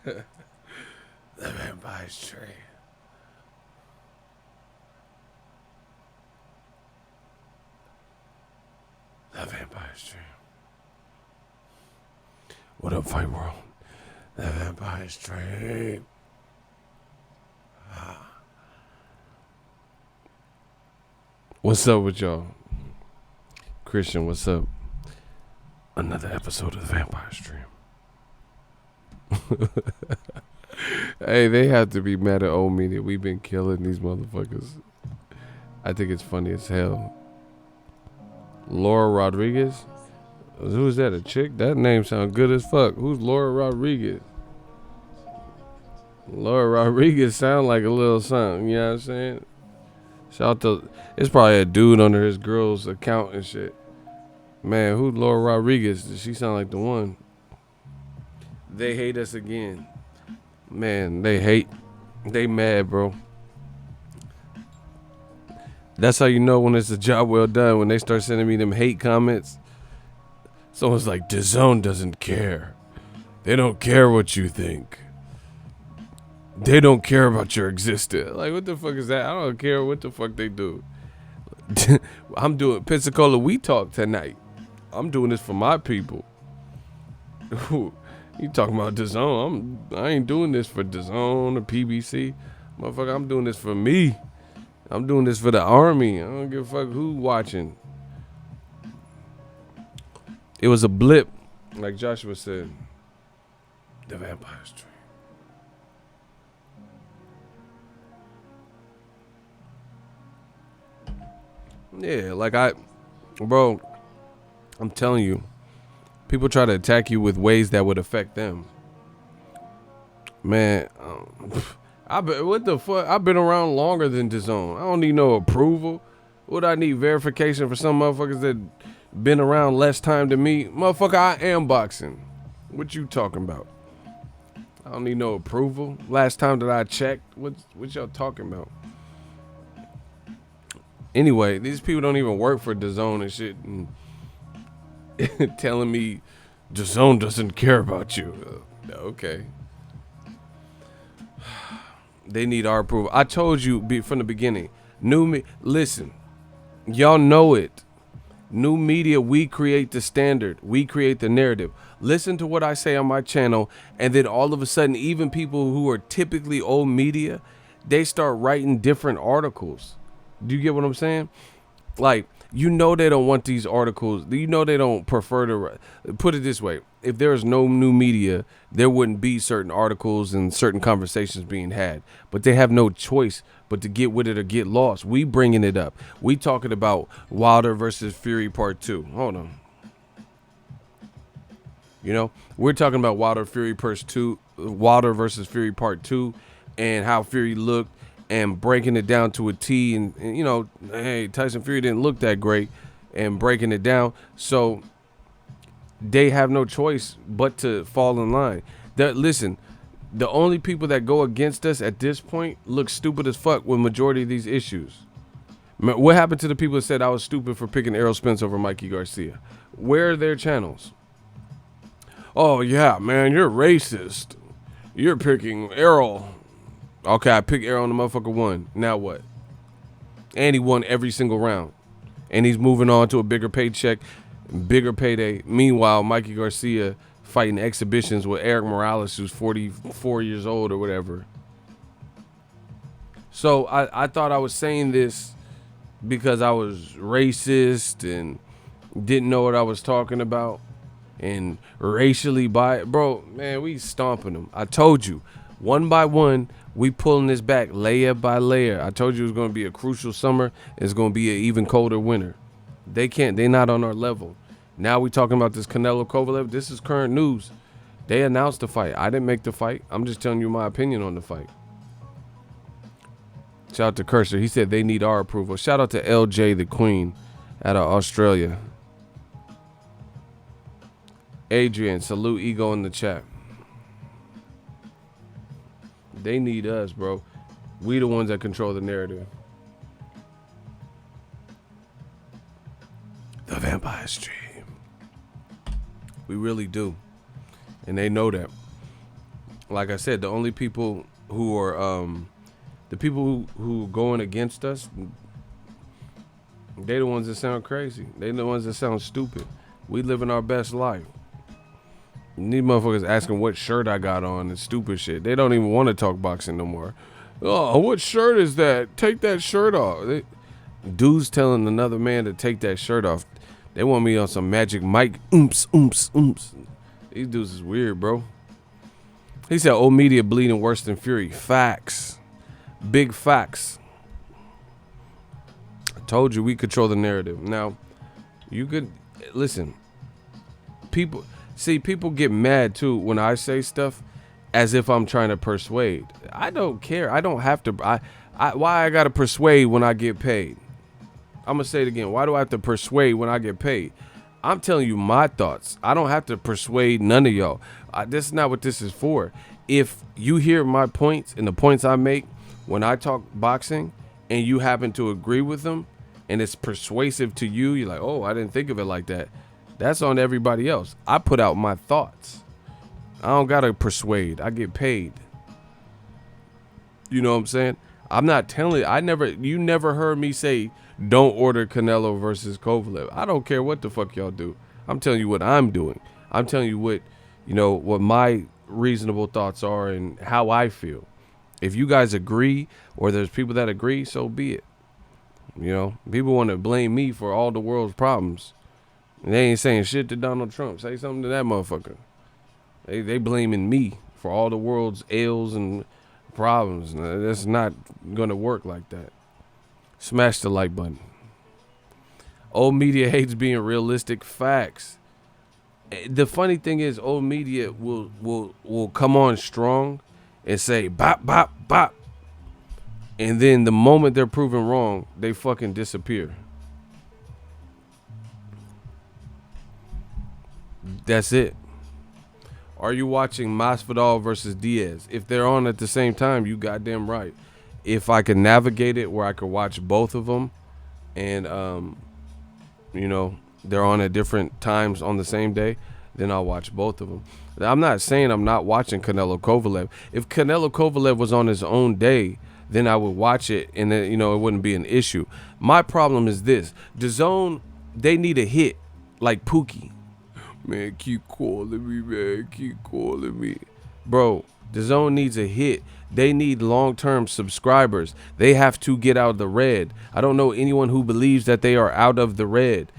The Vampire Stream. The Vampire Stream. What up, Fight World? The Vampire Stream. What's up with y'all? Christian, what's up? Another episode of the Vampire Stream. Hey, they have to be mad at old media. We've been killing these motherfuckers. I think it's funny as hell. Laura Rodriguez? Who's that, a chick? That name sounds good as fuck. Who's Laura Rodriguez? Laura Rodriguez sound like a little something, you know what I'm saying? Shout out to, it's probably a dude under his girl's account and shit. Man, who's Laura Rodriguez? Does she sound like the one? They hate us again. Man, they mad, bro. That's how you know when it's a job well done, when they start sending me them hate comments. Someone's like, DAZN doesn't care. They don't care what you think. They don't care about your existence. Like, what the fuck is that? I don't care what the fuck they do. I'm doing Pensacola We Talk tonight. I'm doing this for my people. You talking about DAZN? I ain't doing this for DAZN or PBC. Motherfucker, I'm doing this for me. I'm doing this for the army. I don't give a fuck who watching. It was a blip, like Joshua said. The Vampire Stream. Yeah, like bro, I'm telling you, people try to attack you with ways that would affect them. Man, what the fuck? I've been around longer than DAZN. I don't need no approval. What I need verification for some motherfuckers that been around less time than me? Motherfucker, I am boxing. What you talking about? I don't need no approval. Last time that I checked, what y'all talking about? Anyway, these people don't even work for DAZN and shit, and telling me DAZN doesn't care about you. Okay. They need our approval. I told you from the beginning. Listen, y'all know it. New media, we create the standard. We create the narrative. Listen to what I say on my channel, and then all of a sudden, even people who are typically old media, they start writing different articles. Do you get what I'm saying? Like, you know they don't want these articles. You know they don't prefer to. Put it this way. If there is no new media, there wouldn't be certain articles and certain conversations being had. But they have no choice but to get with it or get lost. We bringing it up. We talking about Wilder versus Fury Part 2. Hold on. You know, we're talking about Wilder versus Fury Part 2 and how Fury looked and breaking it down to a T. And you know, hey, Tyson Fury didn't look that great and breaking it down. So they have no choice but to fall in line. Listen, the only people that go against us at this point look stupid as fuck with majority of these issues. What happened to the people that said I was stupid for picking Errol Spence over Mikey Garcia? Where are their channels? Oh, yeah, man, you're racist. You're picking Errol. Okay, I picked Errol and the motherfucker won. Now what? And he won every single round. And he's moving on to a bigger paycheck, bigger payday. Meanwhile, Mikey Garcia fighting exhibitions with Eric Morales, who's 44 years old or whatever. So I thought I was saying this because I was racist and didn't know what I was talking about and racially biased. Bro, man, we stomping them. I told you, one by one, we pulling this back layer by layer. I told you it was going to be a crucial summer. It's going to be an even colder winter. They're not on our level. Now we talking about this Canelo Kovalev. This is current news. They announced the fight. I didn't make the fight. I'm just telling you my opinion on the fight. Shout out to Cursor. He said they need our approval. Shout out to LJ the Queen out of Australia. Adrian, salute Ego in the chat. They need us, bro. We the ones that control the narrative. The Vampire Stream. We really do. And they know that. like I said, the only people who are the people who going against us, they the ones that sound crazy. They the ones that sound stupid. We living our best life. These motherfuckers asking what shirt I got on and stupid shit. They don't even want to talk boxing no more. Oh, what shirt is that? Take that shirt off. Dudes telling another man to take that shirt off. They want me on some Magic Mike. Oomps, oomps, oomps. These dudes is weird, bro. He said old media bleeding worse than Fury. Facts. Big facts. I told you we control the narrative. Now, you could listen. People get mad too when I say stuff as if I'm trying to persuade. I don't care. I don't have to. Why I gotta persuade when I get paid? I'm gonna say it again. Why do I have to persuade when I get paid? I'm telling you my thoughts. I don't have to persuade none of y'all. This is not what this is for. If you hear my points and the points I make when I talk boxing and you happen to agree with them and it's persuasive to you, you're like, oh, I didn't think of it like that. That's on everybody else. I put out my thoughts. I don't gotta persuade. I get paid. You know what I'm saying? I'm not telling you never heard me say don't order Canelo versus Kovalev. I don't care what the fuck y'all do. I'm telling you what I'm doing. I'm telling you what my reasonable thoughts are and how I feel. If you guys agree or there's people that agree, so be it. You know, people want to blame me for all the world's problems. And they ain't saying shit to Donald Trump. Say something to that motherfucker. They blaming me for all the world's ails and problems. That's not going to work like that. Smash the like button. Old media hates being realistic. Facts. The funny thing is, old media will come on strong and say bop bop bop, and then the moment they're proven wrong, they fucking disappear. That's it. Are you watching Masvidal versus Diaz? If they're on at the same time, you goddamn right. If I can navigate it where I could watch both of them, and they're on at different times on the same day, then I'll watch both of them. I'm not saying I'm not watching Canelo Kovalev. If Canelo Kovalev was on his own day, then I would watch it, and then it wouldn't be an issue. My problem is this: DAZN, they need a hit like Pookie. Man, keep calling me, man. Keep calling me. Bro, DAZN needs a hit. They need long-term subscribers. They have to get out of the red. I don't know anyone who believes that they are out of the red.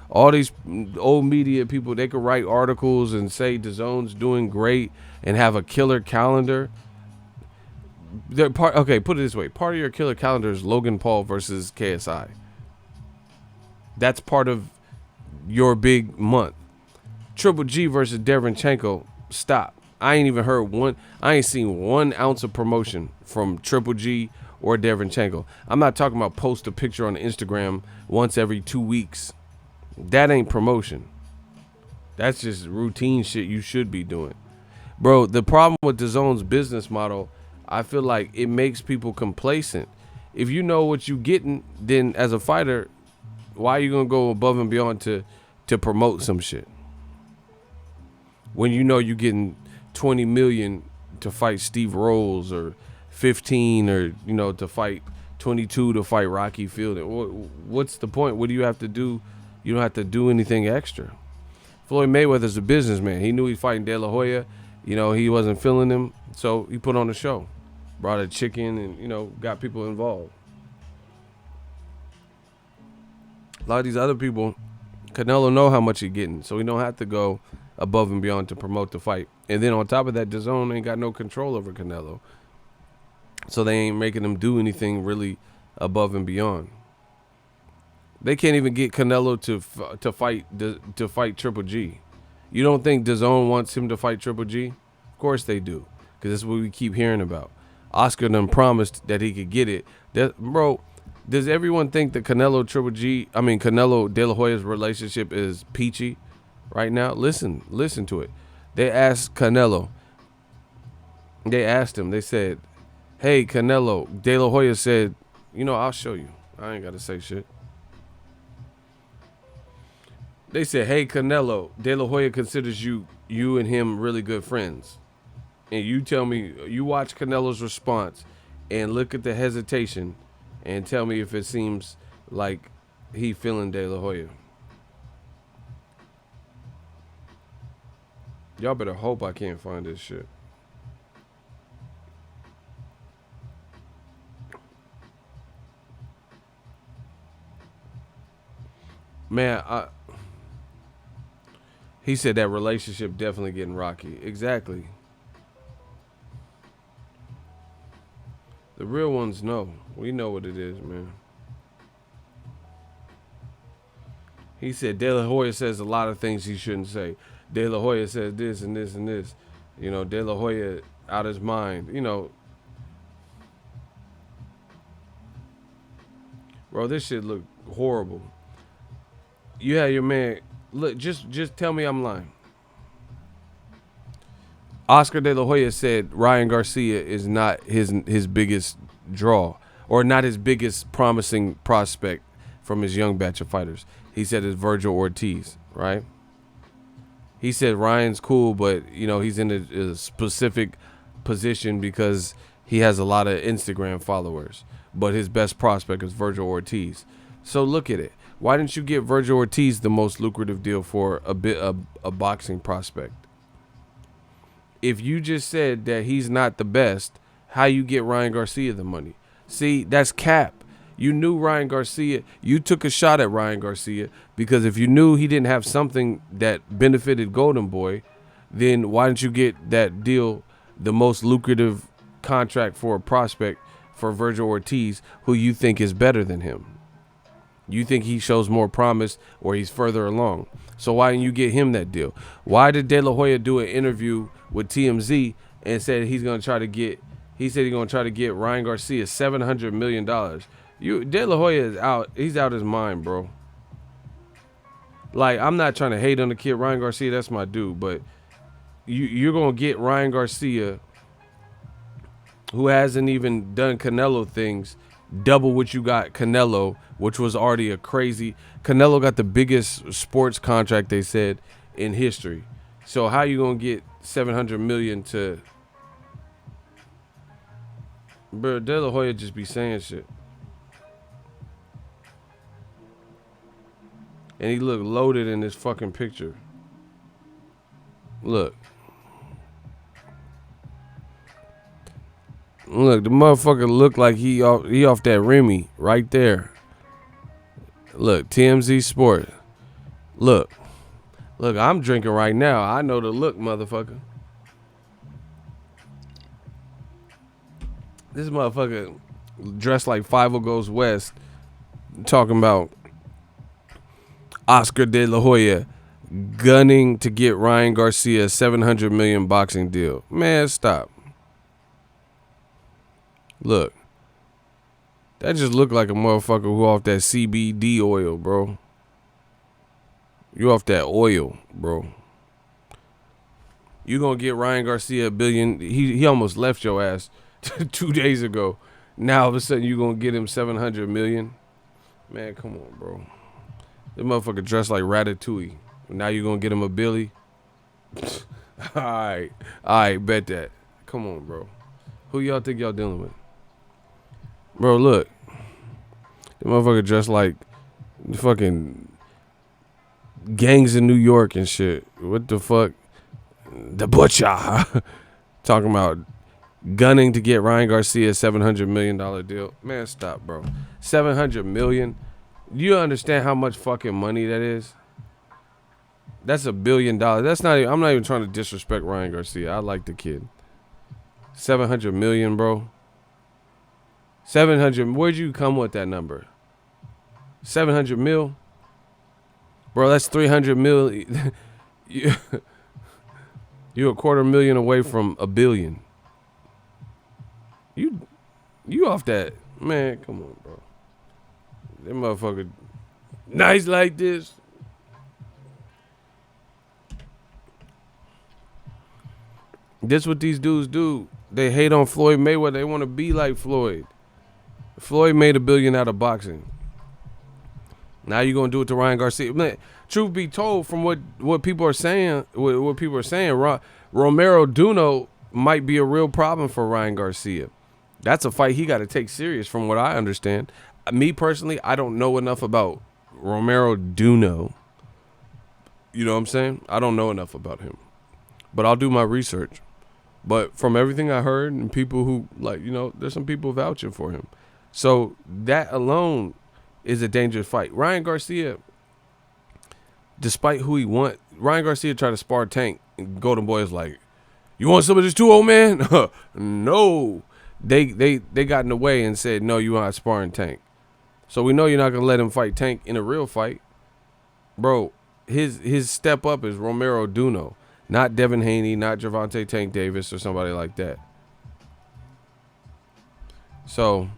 All these old media people, they could write articles and say DAZN's doing great and have a killer calendar. Okay, put it this way. Part of your killer calendar is Logan Paul versus KSI. That's part of your big month. Triple G versus Derenchenko, stop. I ain't even heard I ain't seen 1 ounce of promotion from Triple G or Derenchenko. I'm not talking about post a picture on Instagram once every 2 weeks. That ain't promotion. That's just routine shit you should be doing. Bro, the problem with DAZN's business model, I feel like it makes people complacent. If you know what you getting, then as a fighter, why are you going to go above and beyond to promote some shit? When you know you're getting 20 million to fight Steve Rolls, or 15, or to fight 22 to fight Rocky Fielding. What's the point? What do you have to do? You don't have to do anything extra. Floyd Mayweather's a businessman. He knew he was fighting De La Hoya. He wasn't feeling him, so he put on a show, brought a chicken, and got people involved. A lot of these other people, Canelo know how much he's getting, so he don't have to go above and beyond to promote the fight. And then on top of that, DAZN ain't got no control over Canelo, so they ain't making him do anything really above and beyond. They can't even get Canelo to fight Triple G. You don't think DAZN wants him to fight Triple G? Of course they do, because that's what we keep hearing about. Oscar done promised that he could get it. Bro, does everyone think that Canelo De La Hoya's relationship is peachy right now? Listen to it. They asked Canelo. They asked him. They said, "Hey, Canelo." De La Hoya said, "I'll show you. I ain't got to say shit." They said, "Hey, Canelo, De La Hoya considers you and him really good friends." And you tell me, you watch Canelo's response and look at the hesitation and tell me if it seems like he feeling De La Hoya. Y'all better hope I can't find this shit. Man, he said that relationship definitely getting rocky. Exactly. The real ones know. We know what it is, man. He said De La Hoya says a lot of things he shouldn't say. De La Hoya says this and this and this. You know, De La Hoya out his mind. You know, bro, this shit look horrible. You had your man. Look, just tell me I'm lying. Oscar De La Hoya said Ryan Garcia is not his biggest draw, or not his biggest promising prospect from his young batch of fighters. He said it's Virgil Ortiz, right? He said Ryan's cool, but you know he's in a specific position because he has a lot of Instagram followers. But his best prospect is Virgil Ortiz. So look at it. Why didn't you get Virgil Ortiz the most lucrative deal for a boxing prospect? If you just said that he's not the best, how you get Ryan Garcia the money? See, that's cap. You knew Ryan Garcia. You took a shot at Ryan Garcia because if you knew he didn't have something that benefited Golden Boy, then why didn't you get that deal, the most lucrative contract for a prospect for Virgil Ortiz, who you think is better than him? You think he shows more promise or he's further along. So why didn't you get him that deal? Why did De La Hoya do an interview with TMZ and said he's going to try to get, he said he's going to try to get Ryan Garcia $700 million. De La Hoya is out. He's out his mind, bro. Like, I'm not trying to hate on the kid. Ryan Garcia, that's my dude. But you're going to get Ryan Garcia, who hasn't even done Canelo things, double what you got Canelo, which was already a crazy. Canelo got the biggest sports contract, they said, in history. So how you going to get $700 million to... Bro, De La Hoya just be saying shit. And he looked loaded in this fucking picture. Look. Look, the motherfucker looked like he off that Remy right there. Look, TMZ Sport. Look, I'm drinking right now. I know the look, motherfucker. This motherfucker dressed like 5 Goes West, talking about Oscar De La Hoya gunning to get Ryan Garcia a $700 million boxing deal. Man, stop. Look, that just looked like a motherfucker who off that CBD oil, bro. You off that oil, bro. You gonna get Ryan Garcia $1 billion? He almost left your ass 2 days ago. Now all of a sudden you gonna get him $700 million? Man, come on, bro. This motherfucker dressed like Ratatouille. Now you gonna get him a Billy? All right, bet that. Come on, bro. Who y'all think y'all dealing with? Bro, look. The motherfucker dressed like the fucking gangs in New York and shit. What the fuck? The Butcher. Talking about gunning to get Ryan Garcia a $700 million deal. Man, stop, bro. $700 million? Do you understand how much fucking money that is? That's $1 billion. That's not even, I'm not even trying to disrespect Ryan Garcia. I like the kid. $700 million, bro. 700. Where'd you come with that number? 700 mil, bro. That's 300 mil. You're $250,000 away from $1 billion. You off that, man? Come on, bro. That motherfucker nice like this. This what these dudes do. They hate on Floyd Mayweather. They want to be like Floyd. Floyd made $1 billion out of boxing. Now you gonna do it to Ryan Garcia? Man, truth be told, from what people are saying, Romero Duno might be a real problem for Ryan Garcia. That's a fight he got to take serious from what I understand. Me personally, I don't know enough about Romero Duno. You know what I'm saying? I don't know enough about him. But I'll do my research. But from everything I heard and people who, like, there's some people vouching for him. So that alone is a dangerous fight. Ryan Garcia, despite who he wants, Ryan Garcia tried to spar Tank. And Golden Boy is like, you want some of this too, old man? No. They got in the way and said, no, you're not sparring Tank. So we know you're not going to let him fight Tank in a real fight. Bro, his step up is Romero Duno, not Devin Haney, not Gervonta Tank Davis or somebody like that. So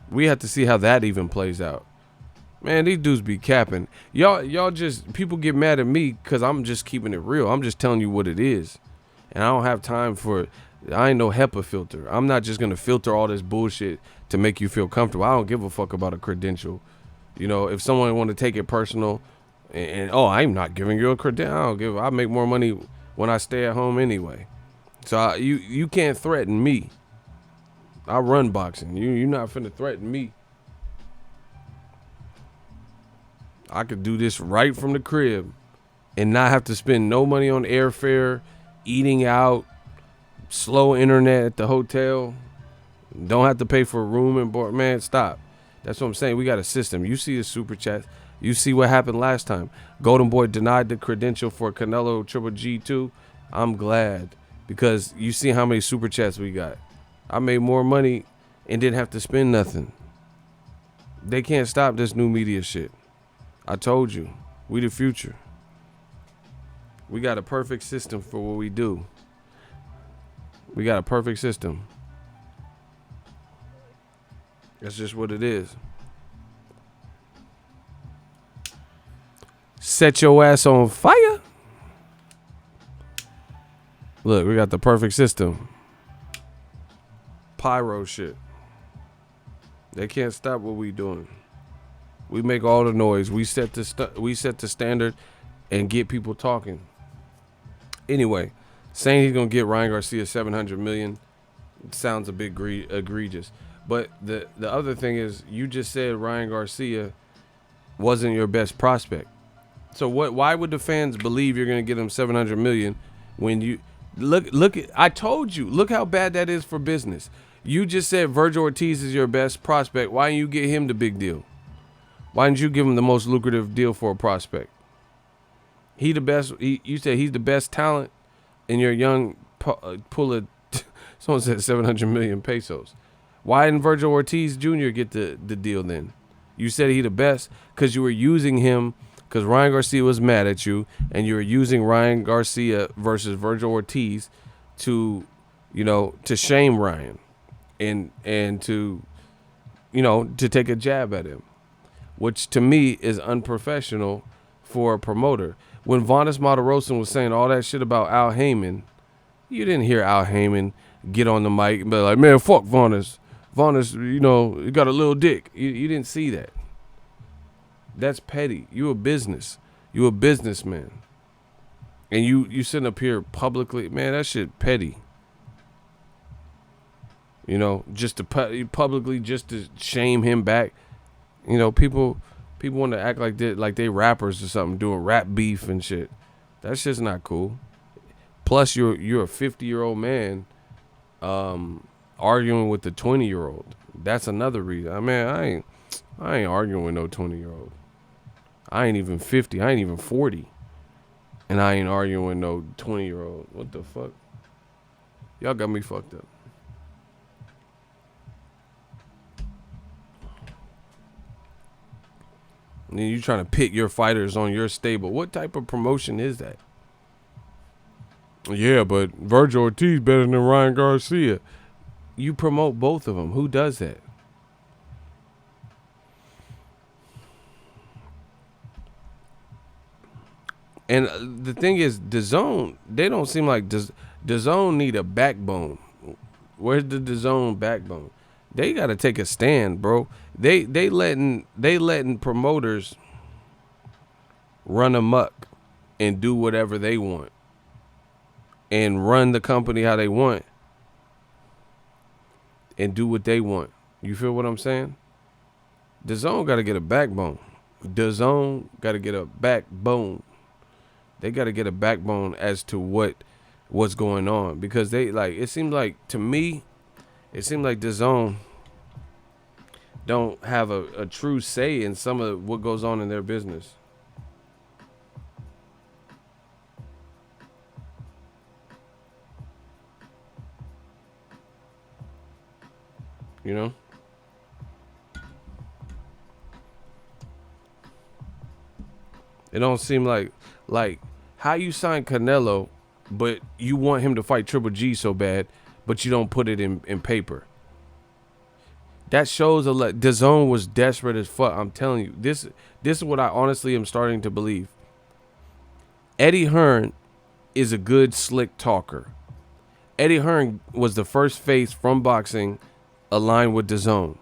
we have to see how that even plays out. Man, these dudes be capping. Y'all just, people get mad at me because I'm just keeping it real. I'm just telling you what it is. And I don't have time for, I ain't no HEPA filter. I'm not just going to filter all this bullshit to make you feel comfortable. I don't give a fuck about a credential. If someone want to take it personal and I'm not giving you a credential. I make more money when I stay at home anyway. So you can't threaten me. I run boxing. You're not finna threaten me. I could do this right from the crib and not have to spend no money on airfare, eating out, slow internet at the hotel. Don't have to pay for a room and board. Man, stop. That's what I'm saying. We got a system. You see the super chat. You see what happened last time. Golden Boy denied the credential for Canelo Triple G2. I'm glad because you see how many super chats we got. I made more money and didn't have to spend nothing. They can't stop this new media shit. I told you. We the future. We got a perfect system for what we do. We got a perfect system. That's just what it is. Set your ass on fire. Look, we got the perfect system. Pyro shit. They can't stop what we doing. We make all the noise. We set the standard and get people talking. Anyway, saying he's gonna get Ryan Garcia $700 million sounds a bit egregious. But the other thing is, you just said Ryan Garcia wasn't your best prospect. So why would the fans believe you're gonna get him $700 million when you look at? I told you. Look how bad that is for business. You just said Virgil Ortiz is your best prospect. Why didn't you get him the big deal? Why didn't you give him the most lucrative deal for a prospect? He the best. You said he's the best talent in your young pool of. Someone said 700 million pesos. Why didn't Virgil Ortiz Jr. get the deal then? You said he the best because you were using him because Ryan Garcia was mad at you, and you were using Ryan Garcia versus Virgil Ortiz to shame Ryan and to take a jab at him, which to me is unprofessional for a promoter. When Vonis Matarosan was saying all that shit about Al Heyman, you didn't hear Al Heyman get on the mic and be like, man, fuck Vonis. Vonis, he got a little dick. You didn't see that. That's petty. You a business. You a businessman. And you sitting up here publicly, man, that shit petty. Just to publicly just to shame him back. People want to act like they rappers or something, doing rap beef and shit. That shit's not cool. Plus, you're a 50-year-old man, arguing with the 20-year-old. That's another reason. I mean, I ain't arguing with no 20-year-old. I ain't even 50. I ain't even 40, and I ain't arguing with no 20-year-old. What the fuck? Y'all got me fucked up. And then you trying to pick your fighters on your stable. What type of promotion is that? Yeah, but Virgil Ortiz better than Ryan Garcia. You promote both of them. Who does that? And the thing is, DAZN, they don't seem like DAZN need a backbone. Where's the DAZN backbone? They got to take a stand, bro. They letting promoters run amok and do whatever they want. and run the company how they want and do what they want. You feel what I'm saying? DAZN got to get a backbone. DAZN got to get a backbone. They got to get a backbone as to what's going on, because they like, it seems like, to me, it seems like DAZN don't have a true say in some of what goes on in their business. You know? It don't seem like how you sign Canelo, but you want him to fight Triple G so bad, but you don't put it in paper. That shows a lot. DAZN was desperate as fuck. I'm telling you, this is what I honestly am starting to believe. Eddie Hearn is a good, slick talker. Eddie Hearn was the first face from boxing aligned with DAZN.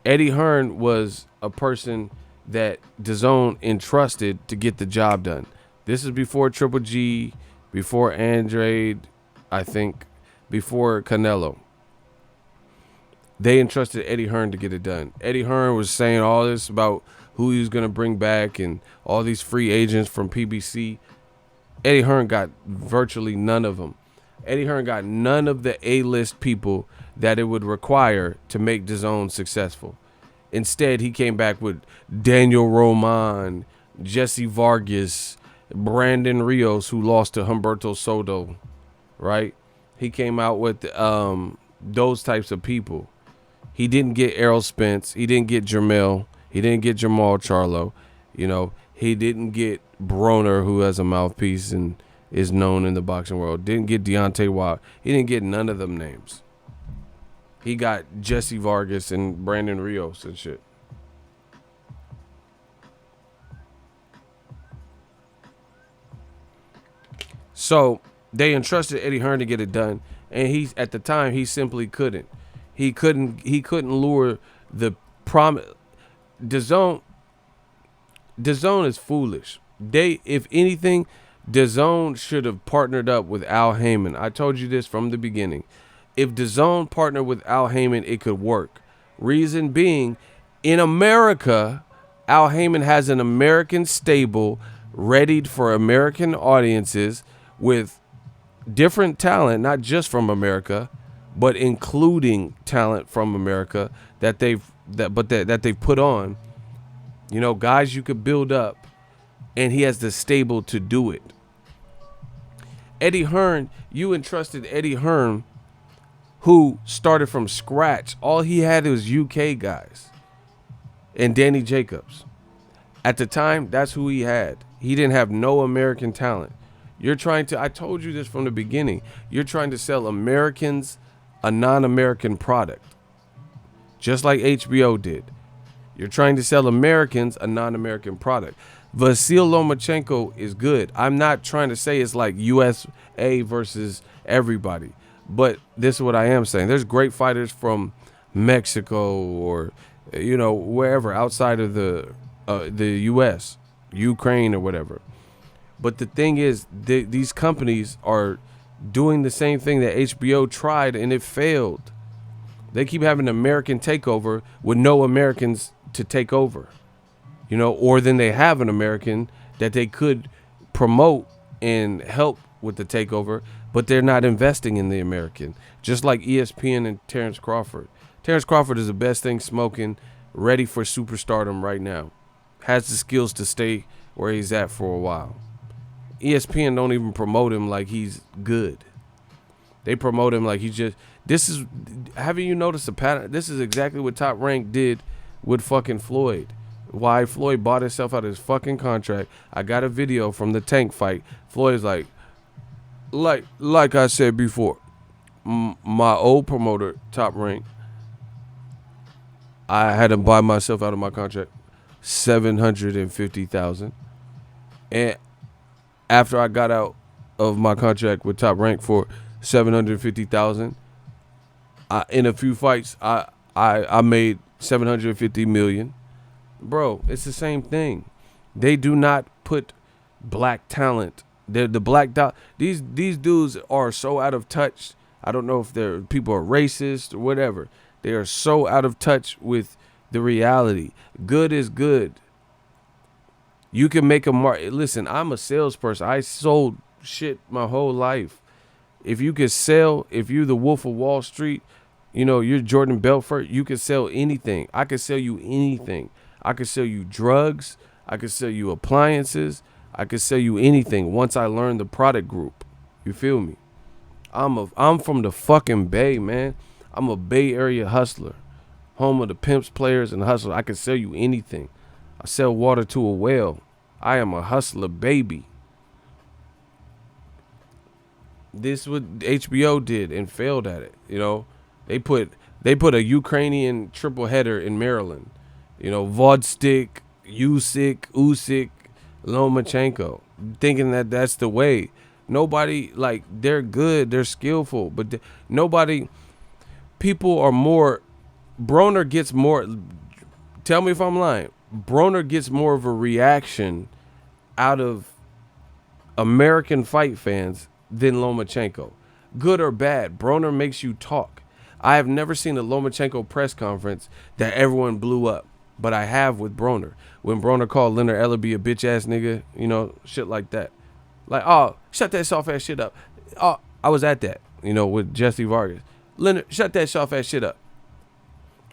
Eddie Hearn was a person that DAZN entrusted to get the job done. This is before Triple G, before Andrade, I think, before Canelo. They entrusted Eddie Hearn to get it done. Eddie Hearn was saying all this about who he was going to bring back and all these free agents from PBC. Eddie Hearn got virtually none of them. Eddie Hearn got none of the A-list people that it would require to make DAZN successful. Instead, he came back with Daniel Roman, Jesse Vargas, Brandon Rios, who lost to Humberto Soto, right? He came out with those types of people. He didn't get Errol Spence. He didn't get Jermell. He didn't get Jamal Charlo. You know, he didn't get Broner, who has a mouthpiece and is known in the boxing world. Didn't get Deontay Wilder. He didn't get none of them names. He got Jesse Vargas and Brandon Rios and shit. So they entrusted Eddie Hearn to get it done, and he, at the time, he simply couldn't. He couldn't lure the promise. DAZN is foolish. If anything, DAZN should have partnered up with Al Heyman. I told you this from the beginning. If DAZN partnered with Al Heyman, it could work. Reason being, in America, Al Heyman has an American stable readied for American audiences with different talent, not just from America, but including talent from America that they've put on. You know, guys you could build up, and he has the stable to do it. Eddie Hearn, you entrusted Eddie Hearn, who started from scratch. All he had was UK guys and Danny Jacobs. At the time, that's who he had. He didn't have no American talent. I told you this from the beginning. You're trying to sell Americans a non-American product, just like HBO did. You're trying to sell Americans a non-American product. Vasyl Lomachenko is good. I'm not trying to say it's like USA versus everybody, but this is what I am saying. There's great fighters from Mexico or, you know, wherever outside of the U.S., Ukraine or whatever. But the thing is, these companies are doing the same thing that HBO tried and it failed. They keep having an American takeover with no Americans to take over, you know, or then they have an American that they could promote and help with the takeover, but they're not investing in the American. Just like ESPN and Terrence Crawford. Terrence Crawford is the best thing smoking, ready for superstardom right now. Has the skills to stay where he's at for a while. ESPN don't even promote him like he's good. They promote him like haven't you noticed the pattern? This is exactly what Top Rank did with fucking Floyd. Why Floyd bought himself out of his fucking contract. I got a video from the Tank fight. Floyd's like I said before, my old promoter, Top Rank, I had to buy myself out of my contract $750,000. And after I got out of my contract with Top Rank for $750,000, in a few fights I made $750 million. Bro, it's the same thing. They do not put black talent They're the black dot. These dudes are so out of touch. I don't know if they're people are racist or whatever. They are so out of touch with the reality. Good is good. You can make a mark. Listen, I'm a salesperson. I sold shit my whole life. If you can sell, if you're the Wolf of Wall Street, you know, you're Jordan Belfort, you can sell anything. I can sell you anything. I can sell you drugs. I can sell you appliances. I can sell you anything once I learn the product group. You feel me? I'm from the fucking Bay, man. I'm a Bay Area hustler. Home of the pimps, players, and hustlers. I can sell you anything. I sell water to a whale. I am a hustler, baby. This what HBO did and failed at it. You know, they put a Ukrainian triple header in Maryland. You know, Vodstick, Usyk, Lomachenko, thinking that that's the way. Nobody, like, they're good, they're skillful, but nobody. People are more. Broner gets more. Tell me if I'm lying. Broner gets more of a reaction out of American fight fans than Lomachenko. Good or bad, Broner makes you talk. I have never seen a Lomachenko press conference that everyone blew up, but I have with Broner. When Broner called Leonard Ellerby a bitch ass nigga, you know, shit like that. Like, oh, shut that soft ass shit up. Oh, I was at that, you know, with Jesse Vargas. Leonard, shut that soft ass shit up.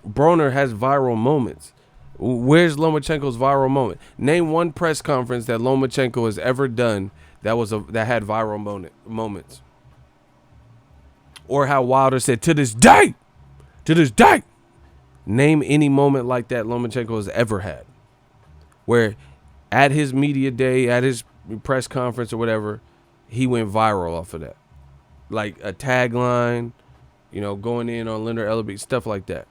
Broner has viral moments. Where's Lomachenko's viral moment? Name one press conference that Lomachenko has ever done that had viral moments. Or how Wilder said, to this day. Name any moment like that Lomachenko has ever had. Where at his media day, at his press conference or whatever, he went viral off of that. Like a tagline, you know, going in on Leonard Ellerby, stuff like that.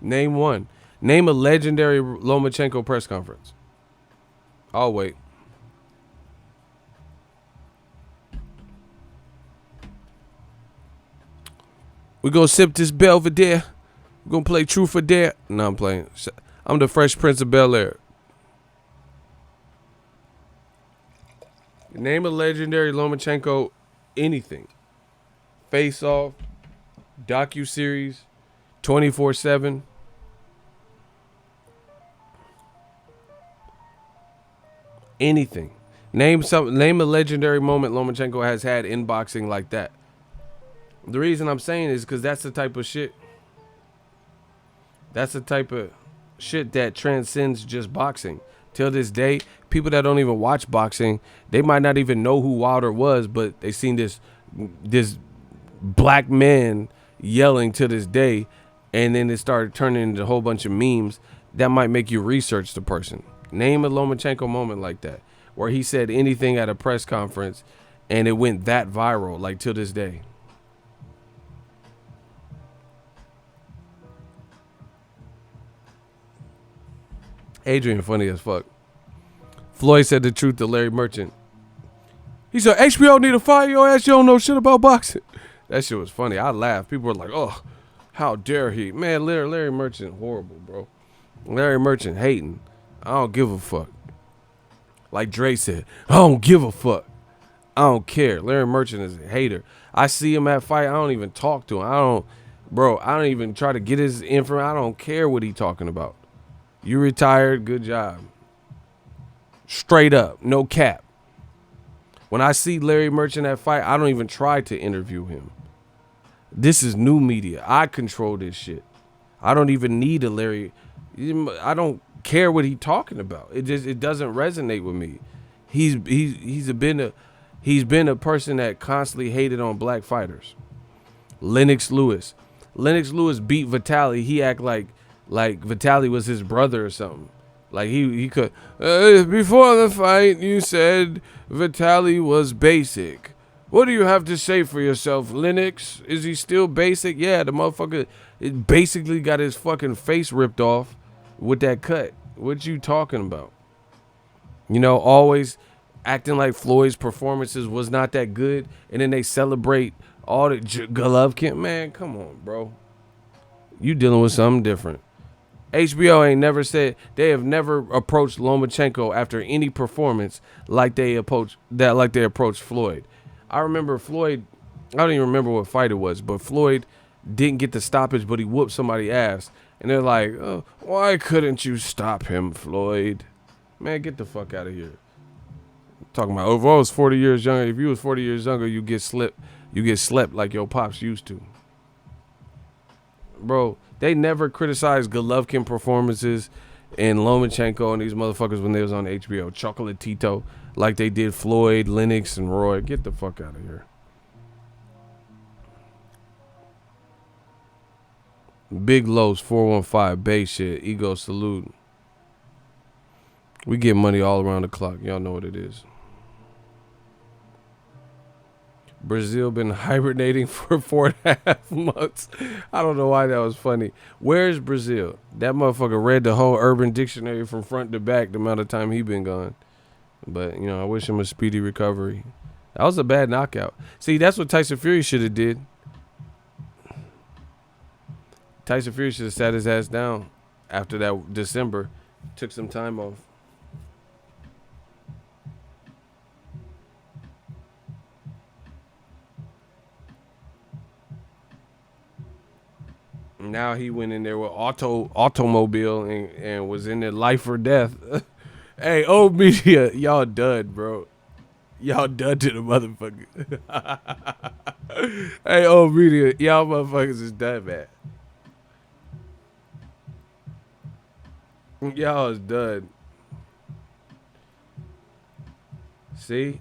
Name one. Name a legendary Lomachenko press conference. I'll wait. We're going to sip this Belvedere. We're going to play Truth or Dare. No, I'm playing. I'm the Fresh Prince of Bel-Air. Name a legendary Lomachenko anything. Face Off, docuseries, 24/7. Anything. Name a legendary moment Lomachenko has had in boxing like that. The reason I'm saying is because that's the type of shit. That's the type of shit that transcends just boxing. Till this day, people that don't even watch boxing, they might not even know who Wilder was, but they seen this black man yelling to this day, and then it started turning into a whole bunch of memes that might make you research the person. Name a Lomachenko moment like that, where he said anything at a press conference and it went that viral, like till this day. Adrian funny as fuck. Floyd said the truth to Larry Merchant. He said, HBO need to fire your ass. You don't know shit about boxing. That shit was funny. I laughed. People were like, oh, how dare he. Man, Larry Merchant, horrible, bro. Larry Merchant hating. I don't give a fuck. Like Dre said, I don't give a fuck. I don't care. Larry Merchant is a hater. I see him at fight. I don't even talk to him. I don't even try to get his info. I don't care what he talking about. You retired. Good job. Straight up. No cap. When I see Larry Merchant at fight, I don't even try to interview him. This is new media. I control this shit. I don't even need a Larry. I don't care what he talking about. It doesn't resonate with me. He's been a person that constantly hated on black fighters. Lennox Lewis beat Vitaly. He act like Vitaly was his brother or something. Like he could. Before the fight, you said Vitaly was basic. What do you have to say for yourself, Lennox? Is he still basic? Yeah, the motherfucker basically got his fucking face ripped off with that cut. What you talking about? You know, always acting like Floyd's performances was not that good, and then they celebrate all the Golovkin. Man, come on, bro. You dealing with something different. HBO ain't never said, they have never approached Lomachenko after any performance like they approached Floyd. I remember Floyd, I don't even remember what fight it was, but Floyd didn't get the stoppage, but he whooped somebody's ass. And they're like, oh, why couldn't you stop him, Floyd? Man, get the fuck out of here. Talking about, if I was 40 years younger, if you was 40 years younger, you get slept like your pops used to. Bro, they never criticized Golovkin performances and Lomachenko and these motherfuckers when they was on HBO. Chocolatito, like they did Floyd, Lennox, and Roy. Get the fuck out of here. Big Los 415 Bay shit. Ego salute. We get money all around the clock. Y'all know what it is. Brazil been hibernating for 4.5 months. I don't know why that was funny. Where's Brazil? That motherfucker read the whole Urban Dictionary from front to back the amount of time he been gone. But, you know, I wish him a speedy recovery. That was a bad knockout. See, that's what Tyson Fury should have did. Tyson Fury should have sat his ass down after that December. Took some time off. Now he went in there with automobile and was in there life or death. Hey, old media, y'all done, bro. Y'all done to the motherfucker. Hey, old media, y'all motherfuckers is done, man. Y'all is done. See?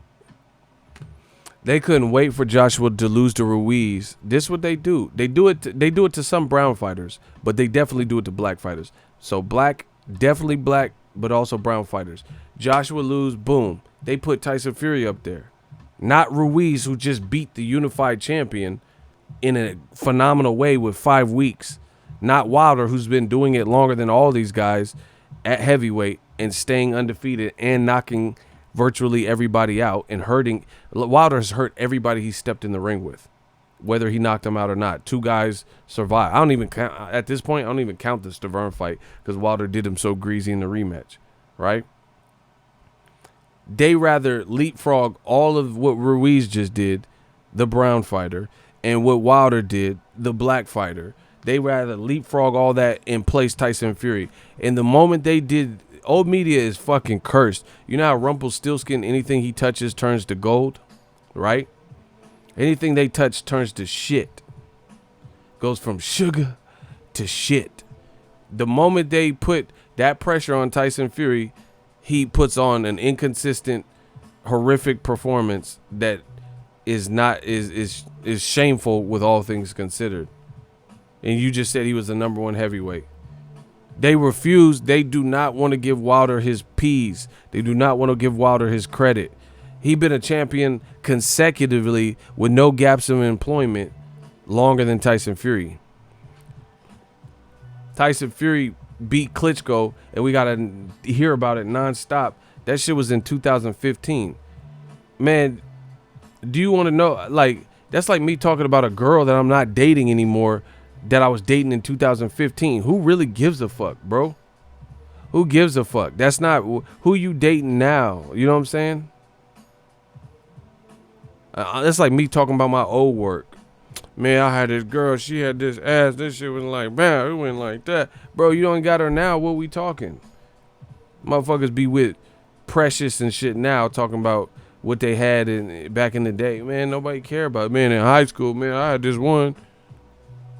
They couldn't wait for Joshua to lose to Ruiz. This is what they do. They do it to some brown fighters, but they definitely do it to black fighters. So definitely black, but also brown fighters. Joshua lose, boom. They put Tyson Fury up there. Not Ruiz, who just beat the unified champion in a phenomenal way with 5 weeks. Not Wilder, who's been doing it longer than all these guys at heavyweight and staying undefeated and knocking virtually everybody out and hurting. Wilder's hurt everybody he stepped in the ring with, whether he knocked them out or not. 2 guys survived. I don't even count at this point. I don't even count the Stavern fight because Wilder did him so greasy in the rematch, right? They rather leapfrog all of what Ruiz just did, the brown fighter, and what Wilder did, the black fighter. They rather leapfrog all that and place Tyson Fury. And the moment they did, old media is fucking cursed. You know how Rumpelstiltskin, anything he touches turns to gold, right? Anything they touch turns to shit. Goes from sugar to shit. The moment they put that pressure on Tyson Fury, he puts on an inconsistent, horrific performance that is shameful with all things considered. And you just said he was the #1 heavyweight. They refuse. They do not want to give Wilder his P's. They do not want to give Wilder his credit. He been a champion consecutively with no gaps of employment longer than Tyson Fury. Tyson Fury beat Klitschko, and we got to hear about it nonstop. That shit was in 2015. Man, do you want to know? Like, that's like me talking about a girl that I'm not dating anymore that I was dating in 2015. Who really gives a fuck, bro? Who gives a fuck? That's not who you dating now. You know what I'm saying? That's like me talking about my old work. Man, I had this girl. She had this ass. This shit was like, man, it went like that. Bro, you don't got her now. What we talking? Motherfuckers be with Precious and shit now talking about what they had back in the day. Man, nobody care about it. Man, in high school, man, I had this one.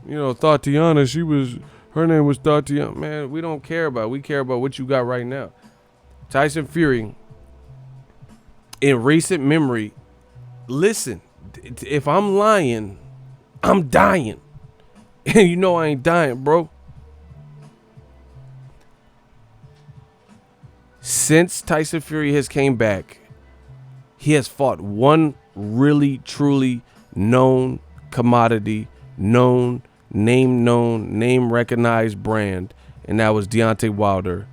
You know, Tatiana, her name was Tatiana. Man, we don't care about it. We care about what you got right now. Tyson Fury, in recent memory, listen, if I'm lying, I'm dying. And you know I ain't dying, bro. Since Tyson Fury has came back, he has fought one really, truly known commodity, name recognized brand, and that was Deontay Wilder.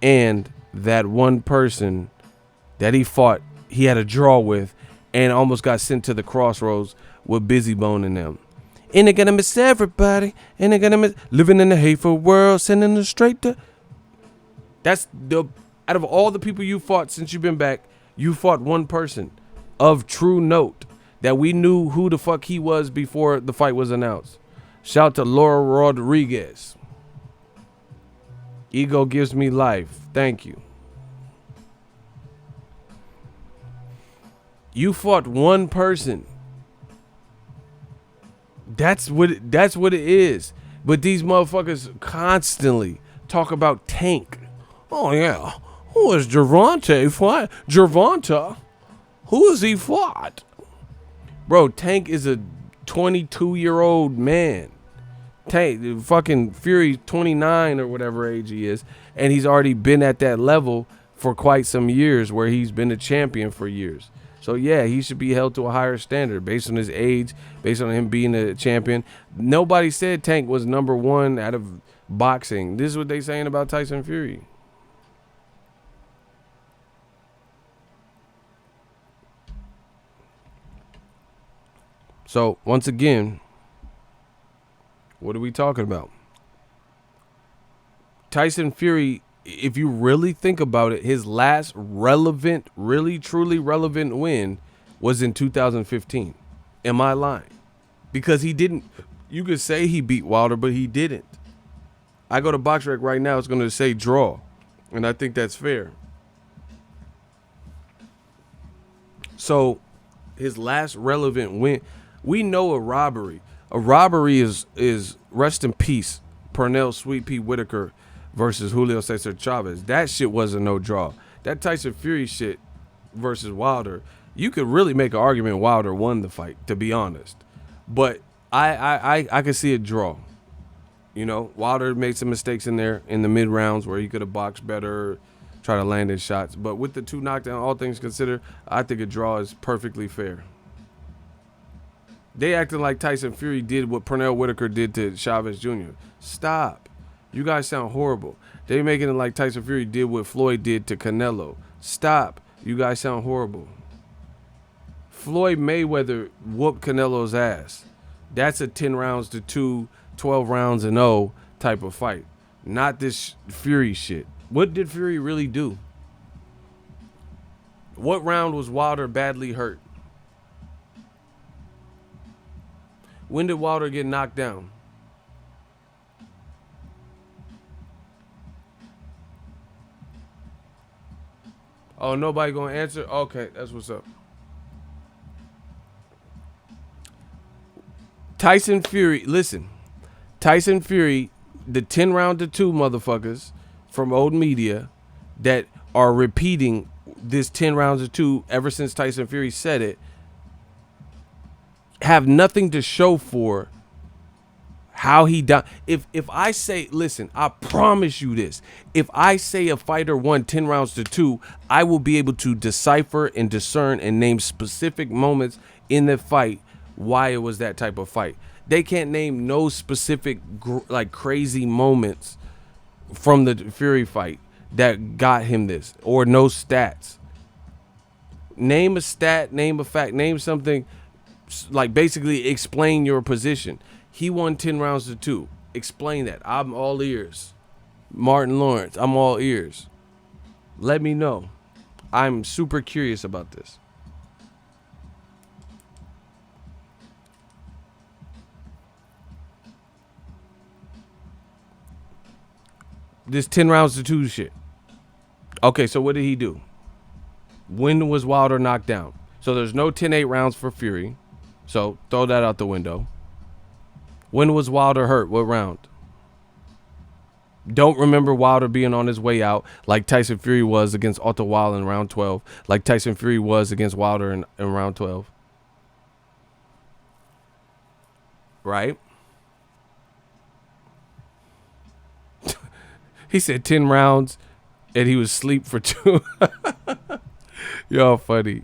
And that one person that he fought, he had a draw with and almost got sent to the crossroads with Busy Bone in them. And they're gonna miss everybody. And they're gonna miss living in a hateful world, sending them straight to. That's the out of all the people you fought since you've been back, you fought one person of true note that we knew who the fuck he was before the fight was announced. Shout to Laura Rodriguez. Ego gives me life. Thank you. You fought one person. That's what it is. But these motherfuckers constantly talk about Tank. Oh yeah. Who is Gervonta fight? Gervonta? Who has he fought? Bro, Tank is a 22-year-old man. Tank, fucking Fury 29 or whatever age he is, and he's already been at that level for quite some years where he's been a champion for years. So yeah, he should be held to a higher standard based on his age, based on him being a champion. Nobody said Tank was number one out of boxing. This is what they saying about Tyson Fury. So once again, what are we talking about? Tyson Fury, if you really think about it, his last relevant, really truly relevant win was in 2015. Am I lying? Because he didn't. You could say he beat Wilder, but he didn't. I go to BoxRec right now, it's going to say draw, and I think that's fair. So his last relevant win, we know a robbery. A robbery is rest in peace, Pernell Sweet Pea Whitaker versus Julio Cesar Chavez. That shit wasn't no draw. That Tyson Fury shit versus Wilder, you could really make an argument Wilder won the fight, to be honest. But I could see a draw. You know, Wilder made some mistakes in there in the mid rounds where he could have boxed better, try to land his shots. But with the two knockdown, all things considered, I think a draw is perfectly fair. They acting like Tyson Fury did what Pernell Whitaker did to Chavez Jr. Stop. You guys sound horrible. They making it like Tyson Fury did what Floyd did to Canelo. Stop. You guys sound horrible. Floyd Mayweather whooped Canelo's ass. That's a 10 rounds to 2, 12 rounds and 0 type of fight. Not this Fury shit. What did Fury really do? What round was Wilder badly hurt? When did Wilder get knocked down? Oh, nobody gonna answer? Okay, that's what's up. Tyson Fury, listen. Tyson Fury, the 10 round to 2 motherfuckers from old media that are repeating this 10 rounds to 2 ever since Tyson Fury said it, have nothing to show for how he died. If I say, listen, I promise you this. If I say a fighter won 10 rounds to 2, I will be able to decipher and discern and name specific moments in the fight why it was that type of fight. They can't name no specific like crazy moments from the Fury fight that got him this, or no stats. Name a stat, name a fact, name something. Like basically explain your position. He won 10 rounds to 2. Explain that. I'm all ears. Martin Lawrence, I'm all ears. Let me know. I'm super curious about this. This 10 rounds to 2 shit. Okay, so what did he do? When was Wilder knocked down? So there's no 10-8 rounds for Fury. So throw that out the window. When was Wilder hurt? What round? Don't remember Wilder being on his way out like Tyson Fury was against Otto Wilder in round 12. Like Tyson Fury was against Wilder in round 12. Right? He said 10 rounds and he was asleep for 2. Y'all funny.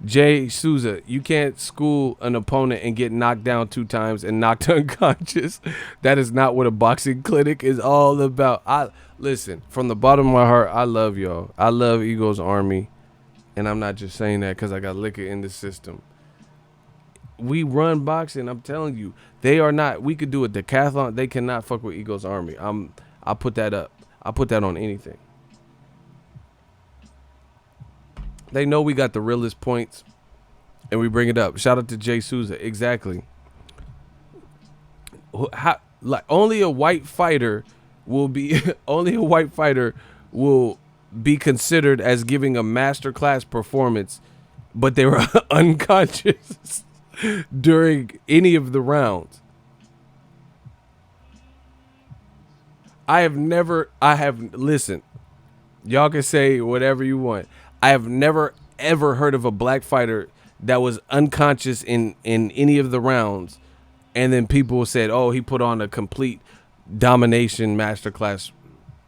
Jay Souza, you can't school an opponent and get knocked down 2 times and knocked unconscious. That is not what a boxing clinic is all about. Listen, from the bottom of my heart, I love y'all. I love Eagles Army. And I'm not just saying that because I got liquor in the system. we run boxing. I'm telling you, they are not. We could do a decathlon. They cannot fuck with Eagles Army. I'll put that up. I'll put that on anything. They know we got the realest points, and we bring it up. Shout out to Jay Souza. Exactly. Like only a white fighter will be considered as giving a masterclass performance, but they were unconscious during any of the rounds. Listen, y'all can say whatever you want. I have never ever heard of a black fighter that was unconscious in any of the rounds, and then people said, "Oh, he put on a complete domination masterclass."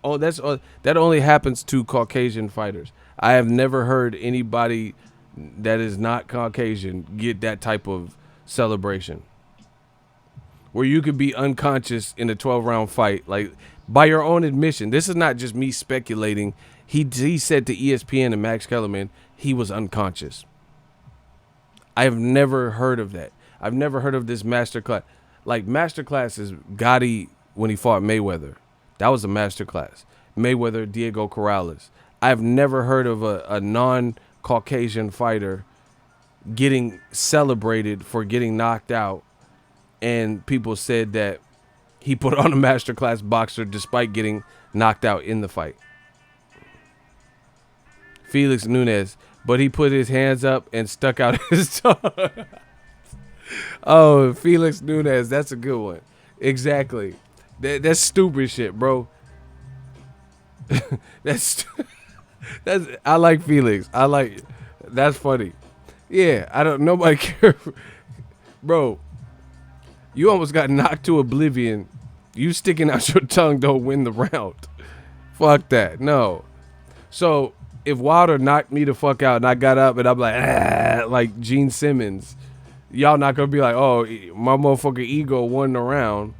Oh, that only happens to Caucasian fighters. I have never heard anybody that is not Caucasian get that type of celebration, where you could be unconscious in a 12-round fight, like by your own admission. This is not just me speculating. He said to ESPN and Max Kellerman he was unconscious. I have never heard of that. I've never heard of this masterclass. Like masterclass is Gotti when he fought Mayweather. That was a masterclass. Mayweather, Diego Corrales. I've never heard of a non-Caucasian fighter getting celebrated for getting knocked out, and people said that he put on a masterclass boxer despite getting knocked out in the fight. Felix Nunes, but he put his hands up and stuck out his tongue. Oh, Felix Nunes, that's a good one. Exactly. That's stupid shit, bro. that's I like Felix. That's funny. Yeah, nobody care. Bro, you almost got knocked to oblivion. You sticking out your tongue don't win the round. Fuck that. No. So if Wilder knocked me the fuck out and I got up and I'm like Gene Simmons, y'all not gonna be like, oh, my motherfucking ego won the round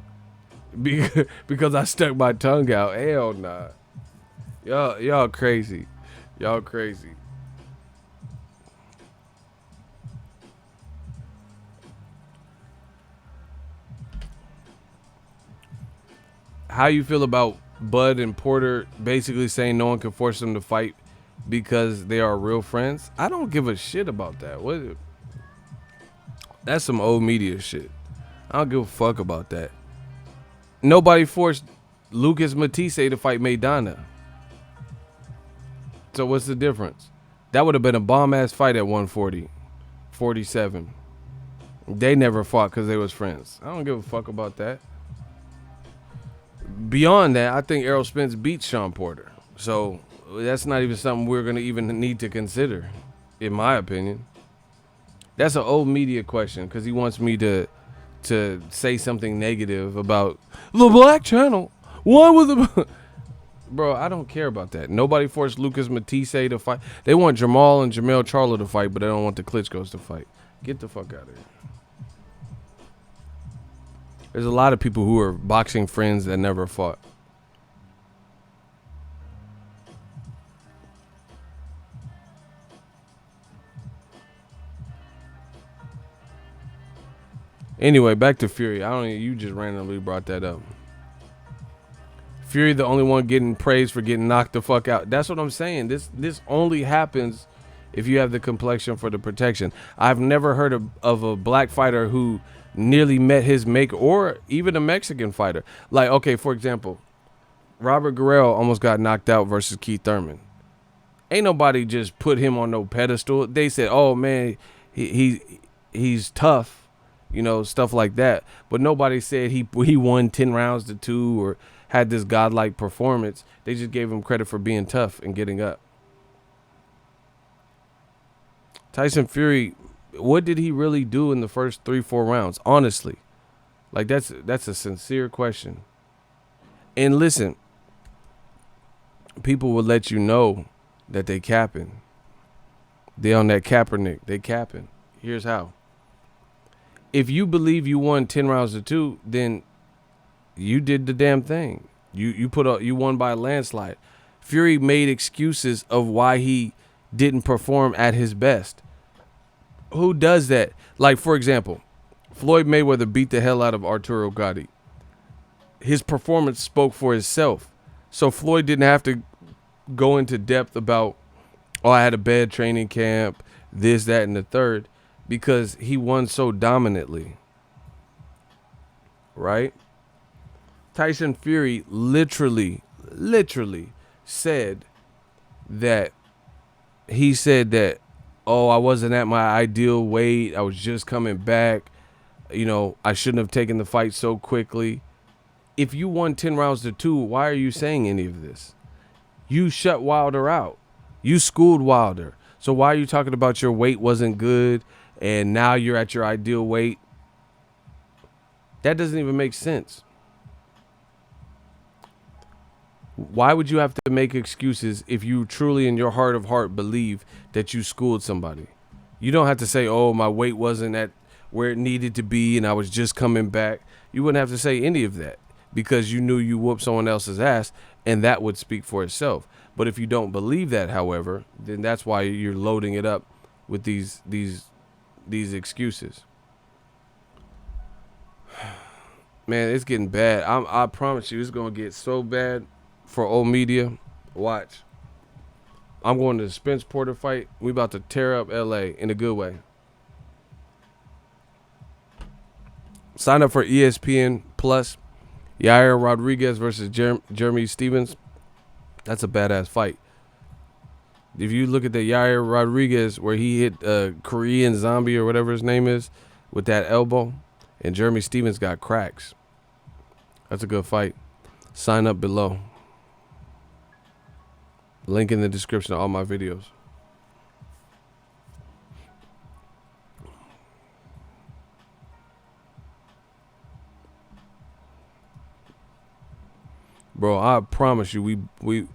because I stuck my tongue out. Hell nah. Y'all crazy. Y'all crazy. How you feel about Bud and Porter basically saying no one can force them to fight because they are real friends? I don't give a shit about that. That's some old media shit. I don't give a fuck about that. Nobody forced Lucas Matisse to fight Maidana. So what's the difference? That would have been a bomb-ass fight at 140, 47. They never fought because they was friends. I don't give a fuck about that. Beyond that, I think Errol Spence beat Sean Porter. So that's not even something we're going to even need to consider, in my opinion. That's an old media question because he wants me to say something negative about the Black Channel. Why was the... Bro, I don't care about that. Nobody forced Lucas Matisse to fight. They want Jamal and Jermell Charlo to fight, but they don't want the Klitschko's to fight. Get the fuck out of here. There's a lot of people who are boxing friends that never fought. Anyway, back to Fury. You just randomly brought that up. Fury the only one getting praised for getting knocked the fuck out. That's what I'm saying. This only happens if you have the complexion for the protection. I've never heard of a black fighter who nearly met his make, or even a Mexican fighter. Like, okay, for example, Robert Guerrero almost got knocked out versus Keith Thurman. Ain't nobody just put him on no pedestal. They said, oh man, he's tough, stuff like that. But nobody said he won 10 rounds to 2 or had this godlike performance. They just gave him credit for being tough and getting up. Tyson Fury, what did he really do in the first 3-4 rounds? Honestly, like that's a sincere question. And listen, people will let you know that they capping. They on that Kaepernick. They capping. Here's how. If you believe you won 10 rounds to 2, then you did the damn thing. You won by a landslide. Fury made excuses of why he didn't perform at his best. Who does that? Like, for example, Floyd Mayweather beat the hell out of Arturo Gatti. His performance spoke for itself. So Floyd didn't have to go into depth about, oh, I had a bad training camp, this, that, and the third, because he won so dominantly. Right? Tyson Fury literally said that oh, I wasn't at my ideal weight. I was just coming back. You know, I shouldn't have taken the fight so quickly. If you won 10 rounds to 2, why are you saying any of this? You shut Wilder out. You schooled Wilder. So why are you talking about your weight wasn't good and now you're at your ideal weight? That doesn't even make sense. Why would you have to make excuses if you truly in your heart of heart believe that you schooled somebody? You don't have to say, oh, my weight wasn't at where it needed to be and I was just coming back. You wouldn't have to say any of that because you knew you whooped someone else's ass and that would speak for itself. But if you don't believe that, however, then that's why you're loading it up with these excuses. Man, it's getting bad. I promise you it's going to get so bad for old media. Watch. I'm going to the Spence Porter fight. We about to tear up LA in a good way. Sign up for ESPN Plus. Yair Rodriguez versus Jeremy Stevens. That's a badass fight. If you look at the Yair Rodriguez where he hit Korean Zombie or whatever his name is with that elbow, and Jeremy Stevens got cracks. That's a good fight. Sign up below. Link in the description of all my videos. Bro, I promise you, we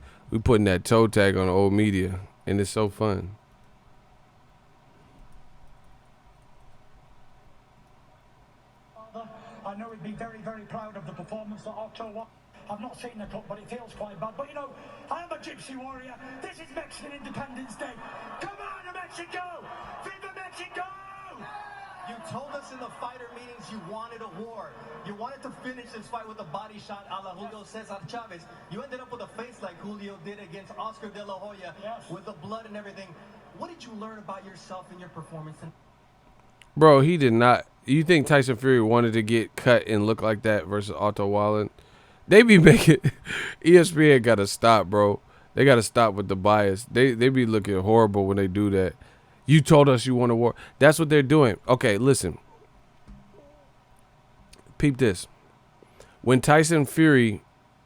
putting that toe tag on the old media, and it's so fun. I know he'd be very, very proud of the performance that Octo. I've not seen the cut, but it feels quite bad. But you know, I am a gypsy warrior. This is Mexican Independence Day. Come on, Mexico! Viva Mexico! You told us in the fighter meetings you wanted a war. You wanted to finish this fight with a body shot a la Julio Cesar Chavez. You ended up with a face like Julio did against Oscar De La Hoya, with the blood and everything. What did you learn about yourself in your performance? Bro, he did not. You think Tyson Fury wanted to get cut and look like that versus Otto Wallen? They be making ESPN got to stop, bro. They got to stop with the bias. They be looking horrible when they do that. You told us you want a war. That's what they're doing. Okay, listen. Peep this. When Tyson Fury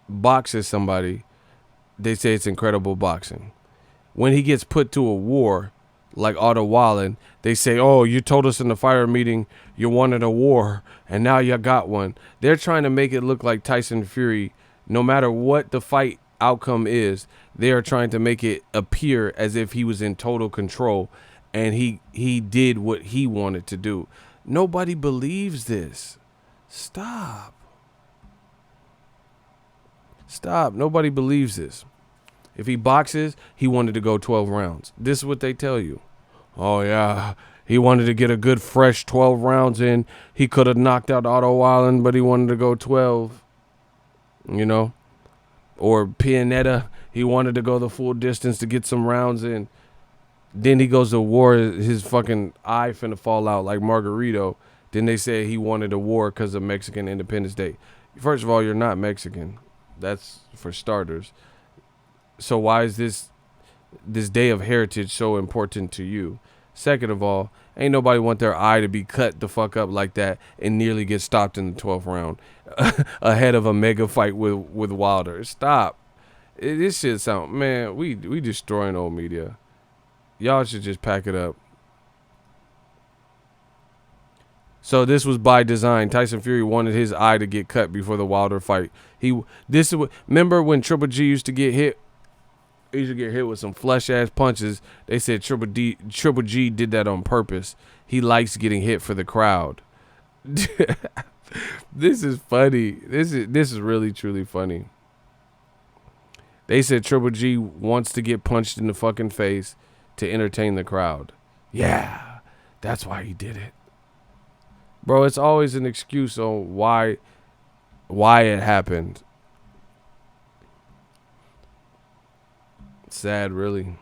boxes somebody, they say it's incredible boxing. When he gets put to a war, like Otto Wallen, they say, oh, you told us in the fighter meeting you wanted a war, and now you got one. They're trying to make it look like Tyson Fury, no matter what the fight outcome is, they are trying to make it appear as if he was in total control and he did what he wanted to do. Nobody believes this. Stop. Nobody believes this. If he boxes, he wanted to go 12 rounds. This is what they tell you. Oh, yeah, he wanted to get a good fresh 12 rounds in. He could have knocked out Otto Wallen, but he wanted to go 12. You know? Or Pianetta, he wanted to go the full distance to get some rounds in. Then he goes to war, his fucking eye finna fall out like Margarito. Then they say he wanted a war because of Mexican Independence Day. First of all, you're not Mexican. That's for starters. So why is this day of heritage so important to you? Second of all, ain't nobody want their eye to be cut the fuck up like that and nearly get stopped in the 12th round ahead of a mega fight with Wilder. Stop. This shit sound, man, we destroying old media. Y'all should just pack it up. So this was by design. Tyson Fury wanted his eye to get cut before the Wilder fight. Remember when Triple G used to get hit? He used to get hit with some flesh ass punches. They said Triple G did that on purpose. He likes getting hit for the crowd. This is funny. This is really truly funny. They said Triple G wants to get punched in the fucking face to entertain the crowd. Yeah. That's why he did it. Bro, it's always an excuse on why it happened. Sad, really.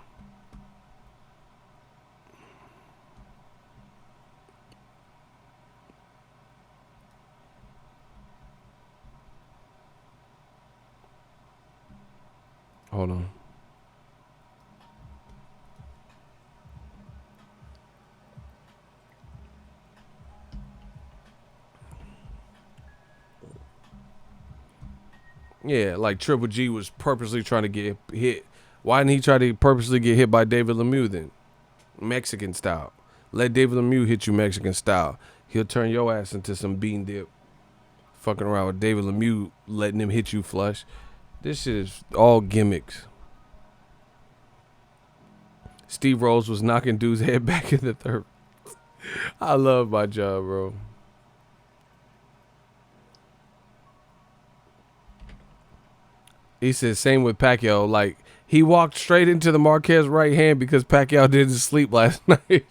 Hold on. Yeah, like Triple G was purposely trying to get hit. Why didn't he try to purposely get hit by David Lemieux then? Mexican style. Let David Lemieux hit you Mexican style. He'll turn your ass into some bean dip. Fucking around with David Lemieux, letting him hit you flush. This shit is all gimmicks. Steve Rose was knocking dude's head back in the third. I love my job, bro. He said same with Pacquiao. Like, he walked straight into the Marquez right hand because Pacquiao didn't sleep last night.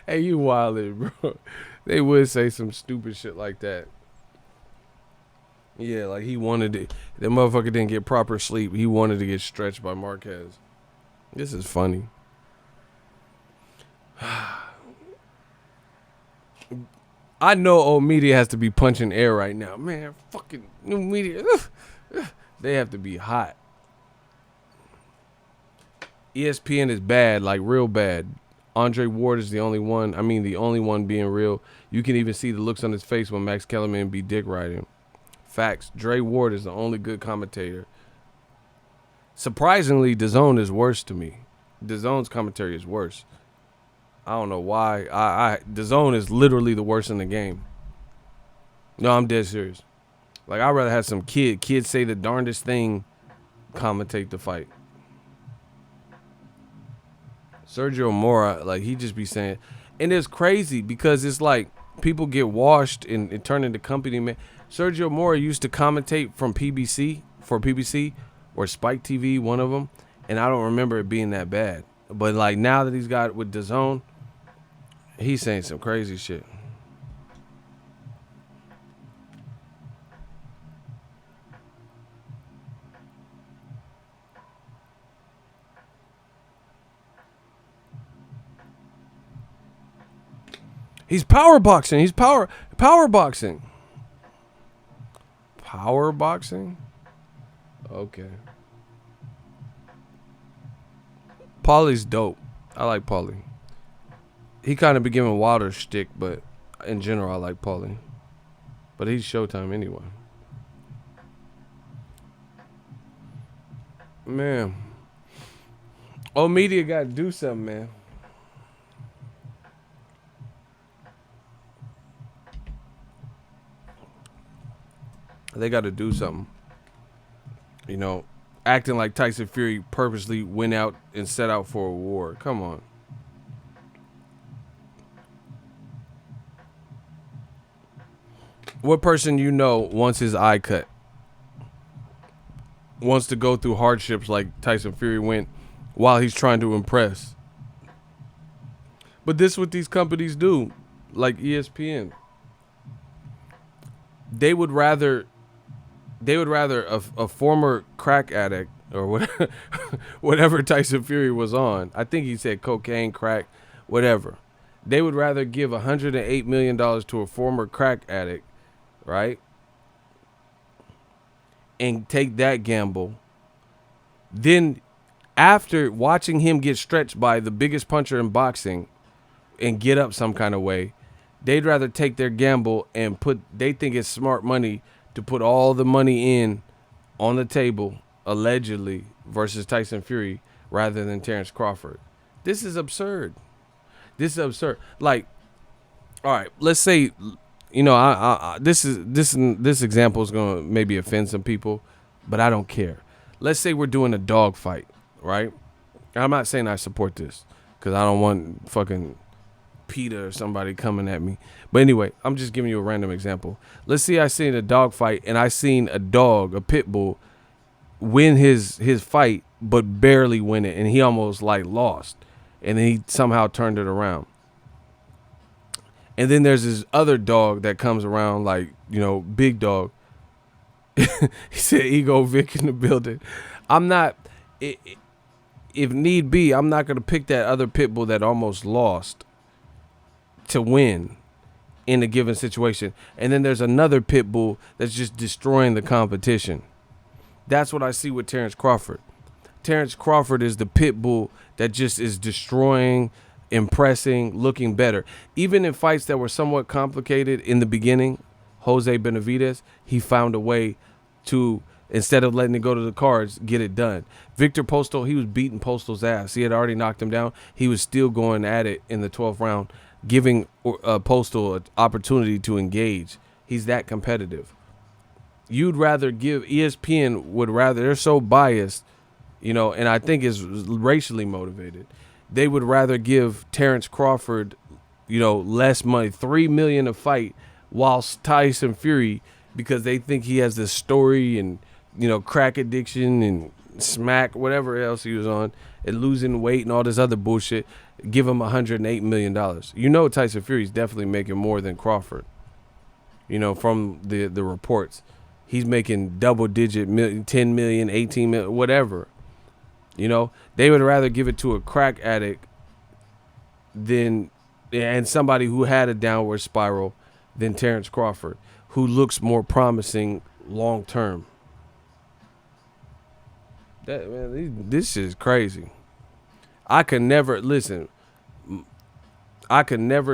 Hey, you wildin', bro. They would say some stupid shit like that. Yeah, like he wanted it. That motherfucker didn't get proper sleep. He wanted to get stretched by Marquez. This is funny. I know old media has to be punching air right now. Man, fucking new media. They have to be hot. ESPN is bad, like real bad. Andre Ward is the only one. I mean, the only one being real. You can even see the looks on his face when Max Kellerman be dick riding. Facts. Dre Ward is the only good commentator. Surprisingly, DAZN is worse to me. DAZN's commentary is worse. I don't know why. DAZN is literally the worst in the game. No, I'm dead serious. Like, I'd rather have some kids say the darndest thing, commentate the fight. Sergio Mora, like, he just be saying, and it's crazy because it's like people get washed and turn into company man. Sergio Mora used to commentate from PBC or Spike TV, one of them, and I don't remember it being that bad. But like now that he's got with DAZN, he's saying some crazy shit. He's power boxing. He's power boxing. Power boxing? Okay. Paulie's dope. I like Paulie. He kind of be giving Wilder shtick, but in general, I like Paulie. But he's Showtime anyway. Man. Old media got to do something, man. They got to do something. You know, acting like Tyson Fury purposely went out and set out for a war. Come on. What person you know wants his eye cut? Wants to go through hardships like Tyson Fury went while he's trying to impress? But this is what these companies do, like ESPN. They would rather a former crack addict or whatever, whatever Tyson Fury was on. I think he said cocaine, crack, whatever. They would rather give $108 million to a former crack addict, right? And take that gamble. Then after watching him get stretched by the biggest puncher in boxing and get up some kind of way, they'd rather take their gamble and they think it's smart money to put all the money in on the table, allegedly, versus Tyson Fury rather than Terrence Crawford. This is absurd. This is absurd. Like, all right, let's say, you know, this example is gonna maybe offend some people, but I don't care. Let's say we're doing a dog fight, right? I'm not saying I support this because I don't want fucking PETA or somebody coming at me. But anyway, I'm just giving you a random example. Let's say I seen a dog fight and I seen a dog, a pit bull, win his fight, but barely win it, and he almost like lost, and then he somehow turned it around. And then there's this other dog that comes around like, big dog. He said Ego Vic in the building. I'm not, if need be, I'm not going to pick that other pit bull that almost lost to win in a given situation. And then there's another pit bull that's just destroying the competition. That's what I see with Terrence Crawford. Terrence Crawford is the pit bull that just is destroying, impressing, looking better. Even in fights that were somewhat complicated in the beginning, Jose Benavidez, he found a way to, instead of letting it go to the cards, get it done. Victor Postal, he was beating Postal's ass. He had already knocked him down. He was still going at it in the 12th round, giving Postal an opportunity to engage. He's that competitive. You'd rather give, ESPN would rather, they're so biased, and I think it's racially motivated. They would rather give Terrence Crawford, less money, $3 million a fight, whilst Tyson Fury, because they think he has this story and, crack addiction and smack, whatever else he was on, and losing weight and all this other bullshit, give him $108 million. Tyson Fury's definitely making more than Crawford, from the reports. He's making double-digit, 10 million, 18 million, whatever. They would rather give it to a crack addict and somebody who had a downward spiral than Terrence Crawford, who looks more promising long term. This is crazy. I could never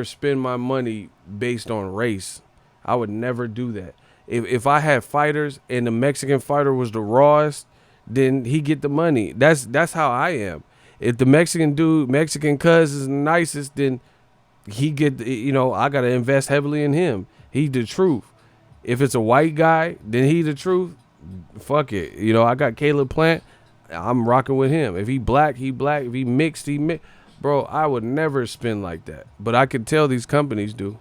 spend my money based on race. I would never do that. If I had fighters and the Mexican fighter was the rawest, then he get the money. That's how I am. If the Mexican cuz is the nicest, then he get, I got to invest heavily in him. He the truth. If it's a white guy, then he the truth. Fuck it. I got Caleb Plant. I'm rocking with him. If he black, he black. If he mixed, he mixed. Bro, I would never spend like that. But I could tell these companies do.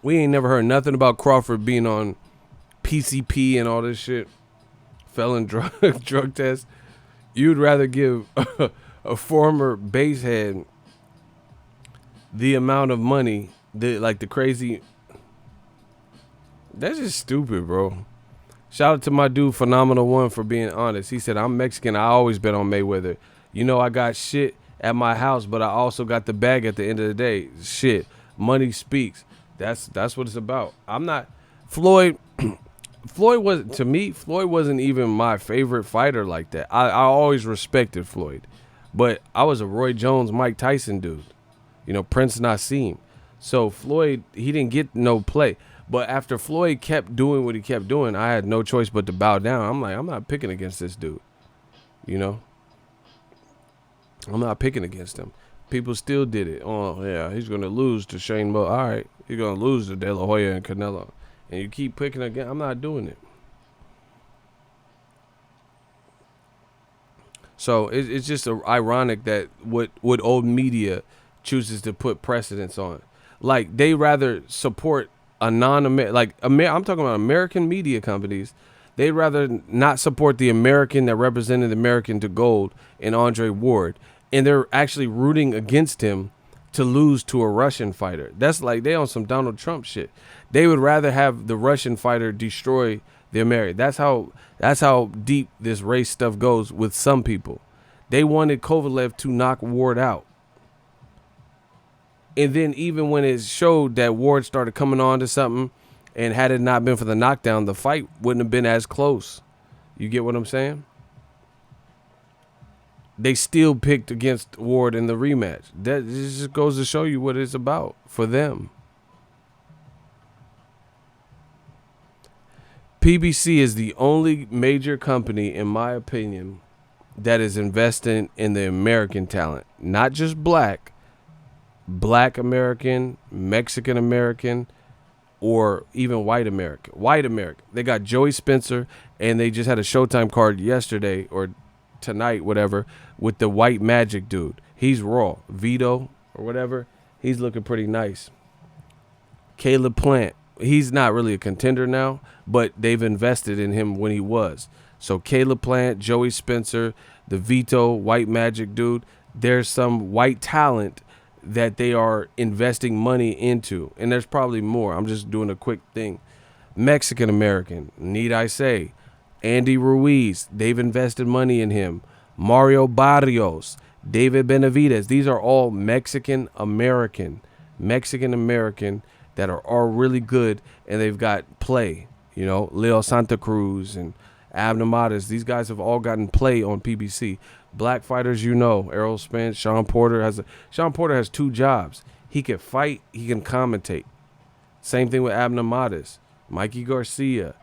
We ain't never heard nothing about Crawford being on PCP and all this shit. Felon drug test. You'd rather give a former base head the amount of money, the crazy. That's just stupid, bro. Shout out to my dude, Phenomenal One, for being honest. He said, I'm Mexican. I always bet on Mayweather. I got shit at my house, but I also got the bag at the end of the day. Shit. Money speaks. That's what it's about. I'm not Floyd. Floyd wasn't even my favorite fighter like that. I always respected Floyd, but I was a Roy Jones, Mike Tyson dude. Prince Nassim. So Floyd, he didn't get no play. But after Floyd kept doing what he kept doing, I had no choice but to bow down. I'm like, I'm not picking against this dude. I'm not picking against him. People still did it. Oh, yeah, he's going to lose to Shane Mo. All right, he's going to lose to De La Hoya and Canelo. And you keep picking again. I'm not doing it. So it's just ironic that what old media chooses to put precedence on. Like, they rather support a non-American, I'm talking about American media companies. They'd rather not support the American that represented the American to gold in Andre Ward. And they're actually rooting against him to lose to a Russian fighter. That's like they on some Donald Trump shit. They would rather have the Russian fighter destroy the American. That's how deep this race stuff goes with some people. They wanted Kovalev to knock Ward out. And then even when it showed that Ward started coming on to something, and had it not been for the knockdown, the fight wouldn't have been as close. You get what I'm saying? They still picked against Ward in the rematch. That just goes to show you what it's about for them. PBC is the only major company, in my opinion, that is investing in the American talent. Not just black American, Mexican American, or even white American. White American. They got Joey Spencer, and they just had a Showtime card yesterday or tonight, whatever, with the white magic dude. He's raw. Vito or whatever. He's looking pretty nice. Caleb Plant. He's not really a contender now, but they've invested in him when he was. So Caleb Plant, Joey Spencer, the Vito, White Magic dude, there's some white talent that they are investing money into. And there's probably more. I'm just doing a quick thing. Mexican American, need I say. Andy Ruiz, they've invested money in him. Mario Barrios, David Benavidez. These are all Mexican American that are all really good, and they've got play. You know, Leo Santa Cruz and Abner Matas. These guys have all gotten play on PBC. Black fighters, you know, Errol Spence, Sean Porter has 2 jobs. He can fight, he can commentate. Same thing with Abner Matas, Mikey Garcia.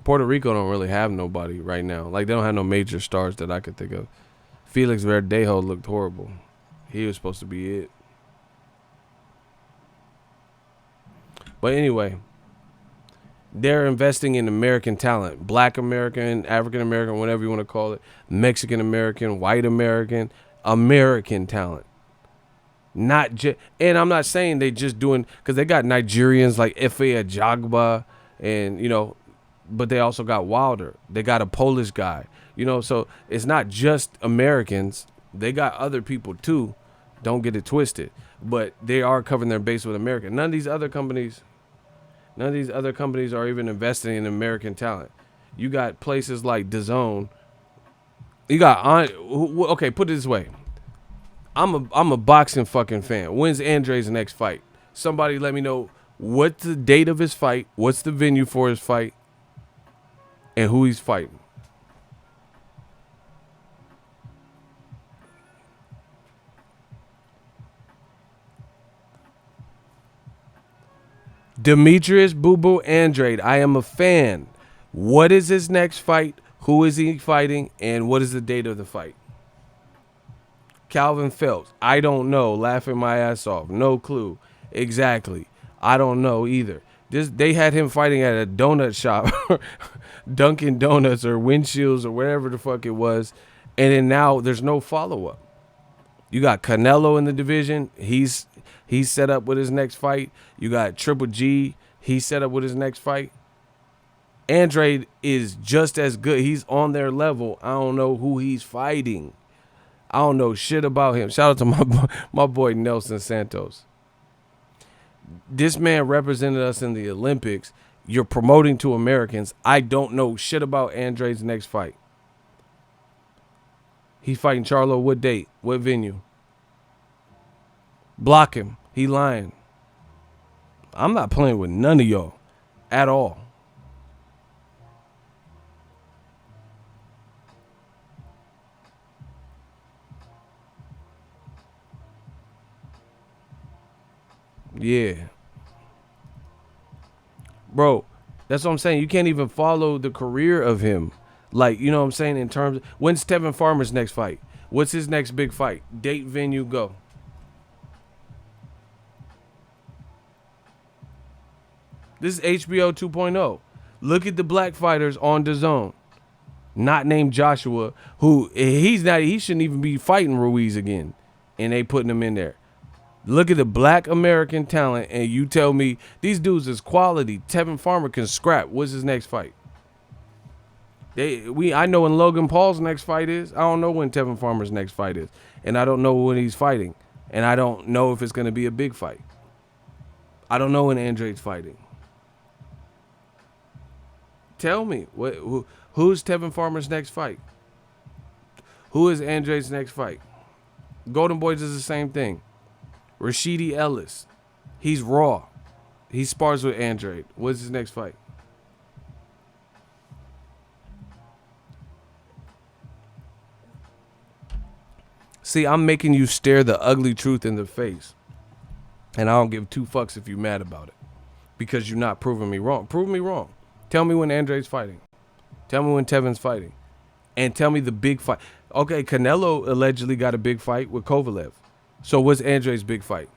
Puerto Rico don't really have nobody right now. Like, they don't have no major stars that I could think of. Felix Verdejo looked horrible. He was supposed to be it. But anyway, they're investing in American talent. Black American, African American, whatever you want to call it. Mexican American, white American, American talent. Not just, and I'm not saying they just doing, because they got Nigerians like Efe Ajagba and, you know, but they also got Wilder. They got a Polish guy, you know, so it's not just Americans. They got other people too. Don't get it twisted. But they are covering their base with America. None of these other companies are even investing in American talent. You got places like DAZN. You got okay, put it this way. I'm a boxing fucking fan. When's Andre's next fight? Somebody let me know what's the date of his fight, what's the venue for his fight, and who he's fighting. Demetrius Boo Boo Andrade, I am a fan. What is his next fight? Who is he fighting? And what is the date of the fight? Calvin Phelps, I don't know. Laughing my ass off. No clue. Exactly. I don't know either. They had him fighting at a donut shop, Dunkin' Donuts or Windshields or whatever the fuck it was. And then now there's no follow-up. You got Canelo in the division. He's set up with his next fight. You got Triple G. He's set up with his next fight. Andrade is just as good. He's on their level. I don't know who he's fighting. I don't know shit about him. Shout out to my boy Nelson Santos. This man represented us in the Olympics. You're promoting to Americans. I don't know shit about Andrade's next fight. He's fighting Charlo. What date? What venue? Block him. He lying. I'm not playing with none of y'all at all. Yeah. Bro, that's what I'm saying. You can't even follow the career of him. Like, you know what I'm saying, in terms of, when's Tevin Farmer's next fight? What's his next big fight? Date, venue, go. This is HBO 2.0. Look at the black fighters on DAZN. Not named Joshua, who he shouldn't even be fighting Ruiz again. And they putting him in there. Look at the black American talent, and you tell me these dudes is quality. Tevin Farmer can scrap. What's his next fight? I know when Logan Paul's next fight is. I don't know when Tevin Farmer's next fight is. And I don't know when he's fighting. And I don't know if it's going to be a big fight. I don't know when Andrade's fighting. Tell me, who's Tevin Farmer's next fight? Who is Andrade's next fight? Golden Boy does the same thing. Rashidi Ellis, he's raw. He spars with Andrade. What's his next fight? See, I'm making you stare the ugly truth in the face. And I don't give 2 fucks if you're mad about it. Because you're not proving me wrong. Prove me wrong. Tell me when Andrade's fighting. Tell me when Tevin's fighting. And tell me the big fight. Okay, Canelo allegedly got a big fight with Kovalev. So what's Andrade's big fight?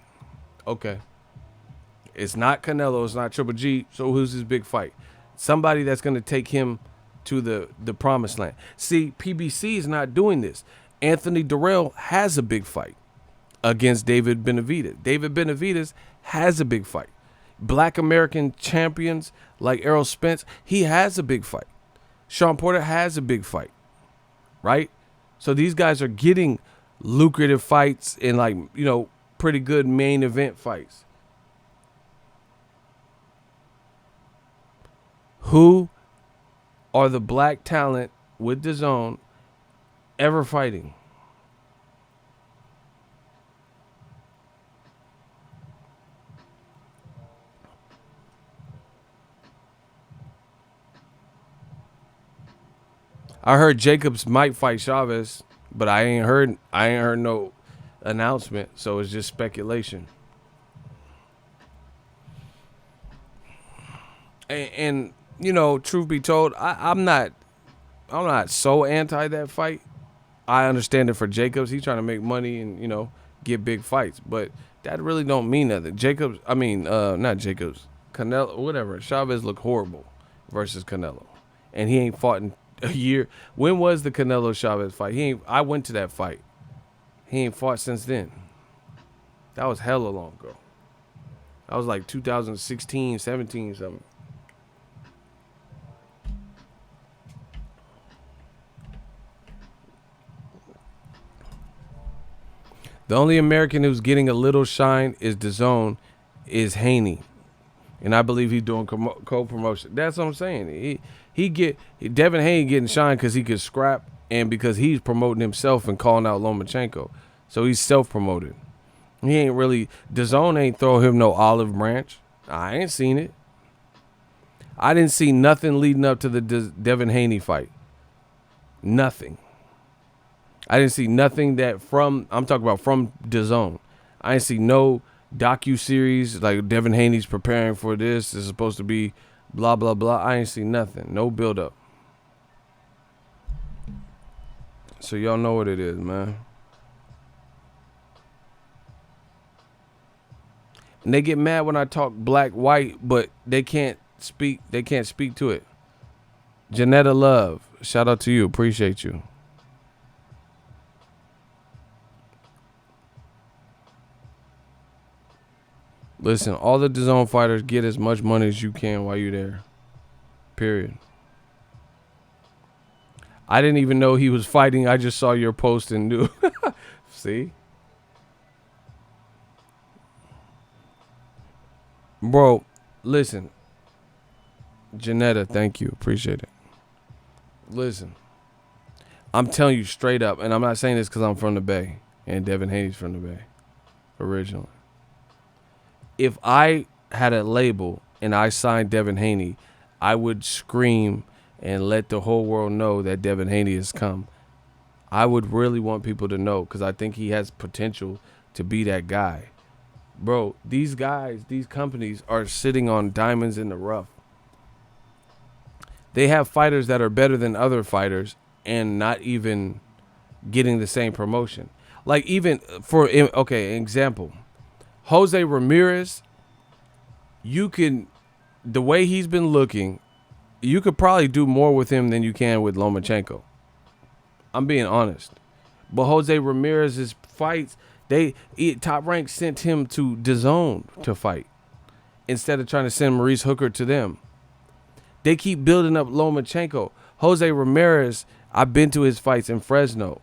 Okay. It's not Canelo. It's not Triple G. So who's his big fight? Somebody that's going to take him to the promised land. See, PBC is not doing this. Anthony Durrell has a big fight against David Benavidez. David Benavidez has a big fight. Black American champions like Errol Spence, he has a big fight. Sean Porter has a big fight, right? So these guys are getting lucrative fights and, like, you know, pretty good main event fights. Who are the black talent with DAZN ever fighting? I heard Jacobs might fight Chavez, but I ain't heard no announcement, so it's just speculation. And you know, truth be told, I'm not so anti that fight. I understand it for Jacobs. He's trying to make money and, you know, get big fights, but that really don't mean nothing. Not Jacobs, Canelo, whatever. Chavez looked horrible versus Canelo, and he ain't fought in a year. When was the Canelo Chavez fight? I went to that fight. He ain't fought since then. That was hella long ago. That was like 2016, 17, something. The only American who's getting a little shine is DAZN, is Haney, and I believe he's doing co-promotion. That's what I'm saying. Devin Haney getting shine because he could scrap and because he's promoting himself and calling out Lomachenko, so he's self-promoted. He ain't really DAZN ain't throw him no olive branch. I ain't seen it. I didn't see nothing leading up to the Devin Haney fight. Nothing. I didn't see nothing I'm talking about from DAZN. I didn't see no docu-series like Devin Haney's preparing for this. It's supposed to be blah, blah, blah. I ain't see nothing. No build-up. So y'all know what it is, man. And they get mad when I talk black, white, but they can't speak to it. Janetta Love, shout out to you. Appreciate you. Listen, all the DAZN fighters get as much money as you can while you're there. Period. I didn't even know he was fighting. I just saw your post and knew. See? Bro, listen. Janetta, thank you. Appreciate it. Listen. I'm telling you straight up, and I'm not saying this because I'm from the Bay, and Devin Haney's from the Bay originally. If I had a label and I signed Devin Haney, I would scream and let the whole world know that Devin Haney has come. I would really want people to know because I think he has potential to be that guy. Bro, these guys, these companies are sitting on diamonds in the rough. They have fighters that are better than other fighters and not even getting the same promotion. Like even for, okay, example. Jose Ramirez, the way he's been looking, you could probably do more with him than you can with Lomachenko. I'm being honest. But Jose Ramirez's fights, Top Rank sent him to DAZN to fight instead of trying to send Maurice Hooker to them. They keep building up Lomachenko. Jose Ramirez, I've been to his fights in Fresno.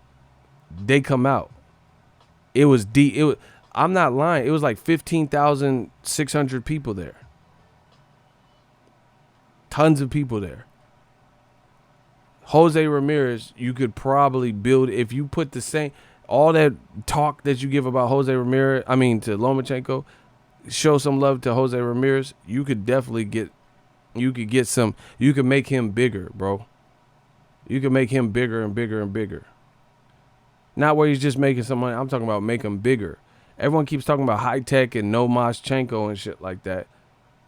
They come out. It was deep. I'm not lying. It was like 15,600 people there. Tons of people there. Jose Ramirez, you could probably build, if you put the same, all that talk that you give about to Lomachenko, show some love to Jose Ramirez, you could definitely you could make him bigger, bro. You could make him bigger and bigger and bigger. Not where he's just making some money. I'm talking about make him bigger. Everyone keeps talking about high tech and no Moschenko and shit like that.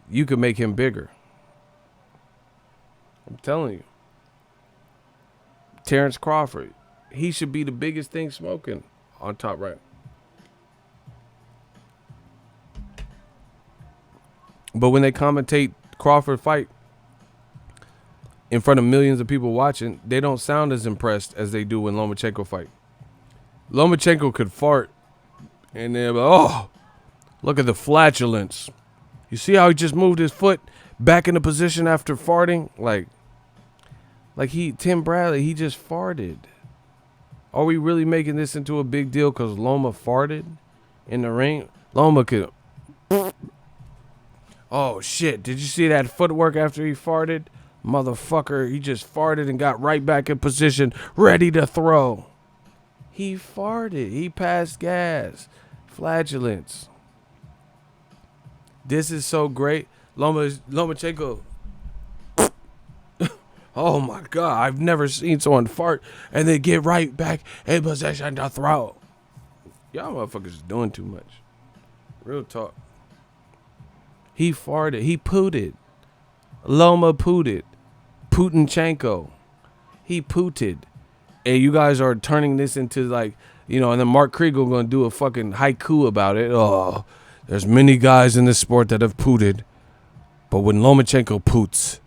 You could make him bigger. I'm telling you. Terrence Crawford, he should be the biggest thing smoking on Top Rank. But when they commentate Crawford fight in front of millions of people watching, they don't sound as impressed as they do when Lomachenko fight. Lomachenko could fart and they're like, oh, look at the flatulence. You see how he just moved his foot back into position after farting? Like Like Tim Bradley, he just farted. Are we really making this into a big deal because Loma farted in the ring? Loma could. Oh shit! Did you see that footwork after he farted? Motherfucker, he just farted and got right back in position, ready to throw. He farted. He passed gas. Flatulence. This is so great. Lomachenko. Oh my God, I've never seen someone fart and then get right back in position to throw. Y'all motherfuckers is doing too much. Real talk. He farted. He pooted. Loma pooted. Putinchenko. He pooted. And you guys are turning this into like, you know, and then Mark Kriegel going to do a fucking haiku about it. Oh, there's many guys in this sport that have pooted. But when Lomachenko poots,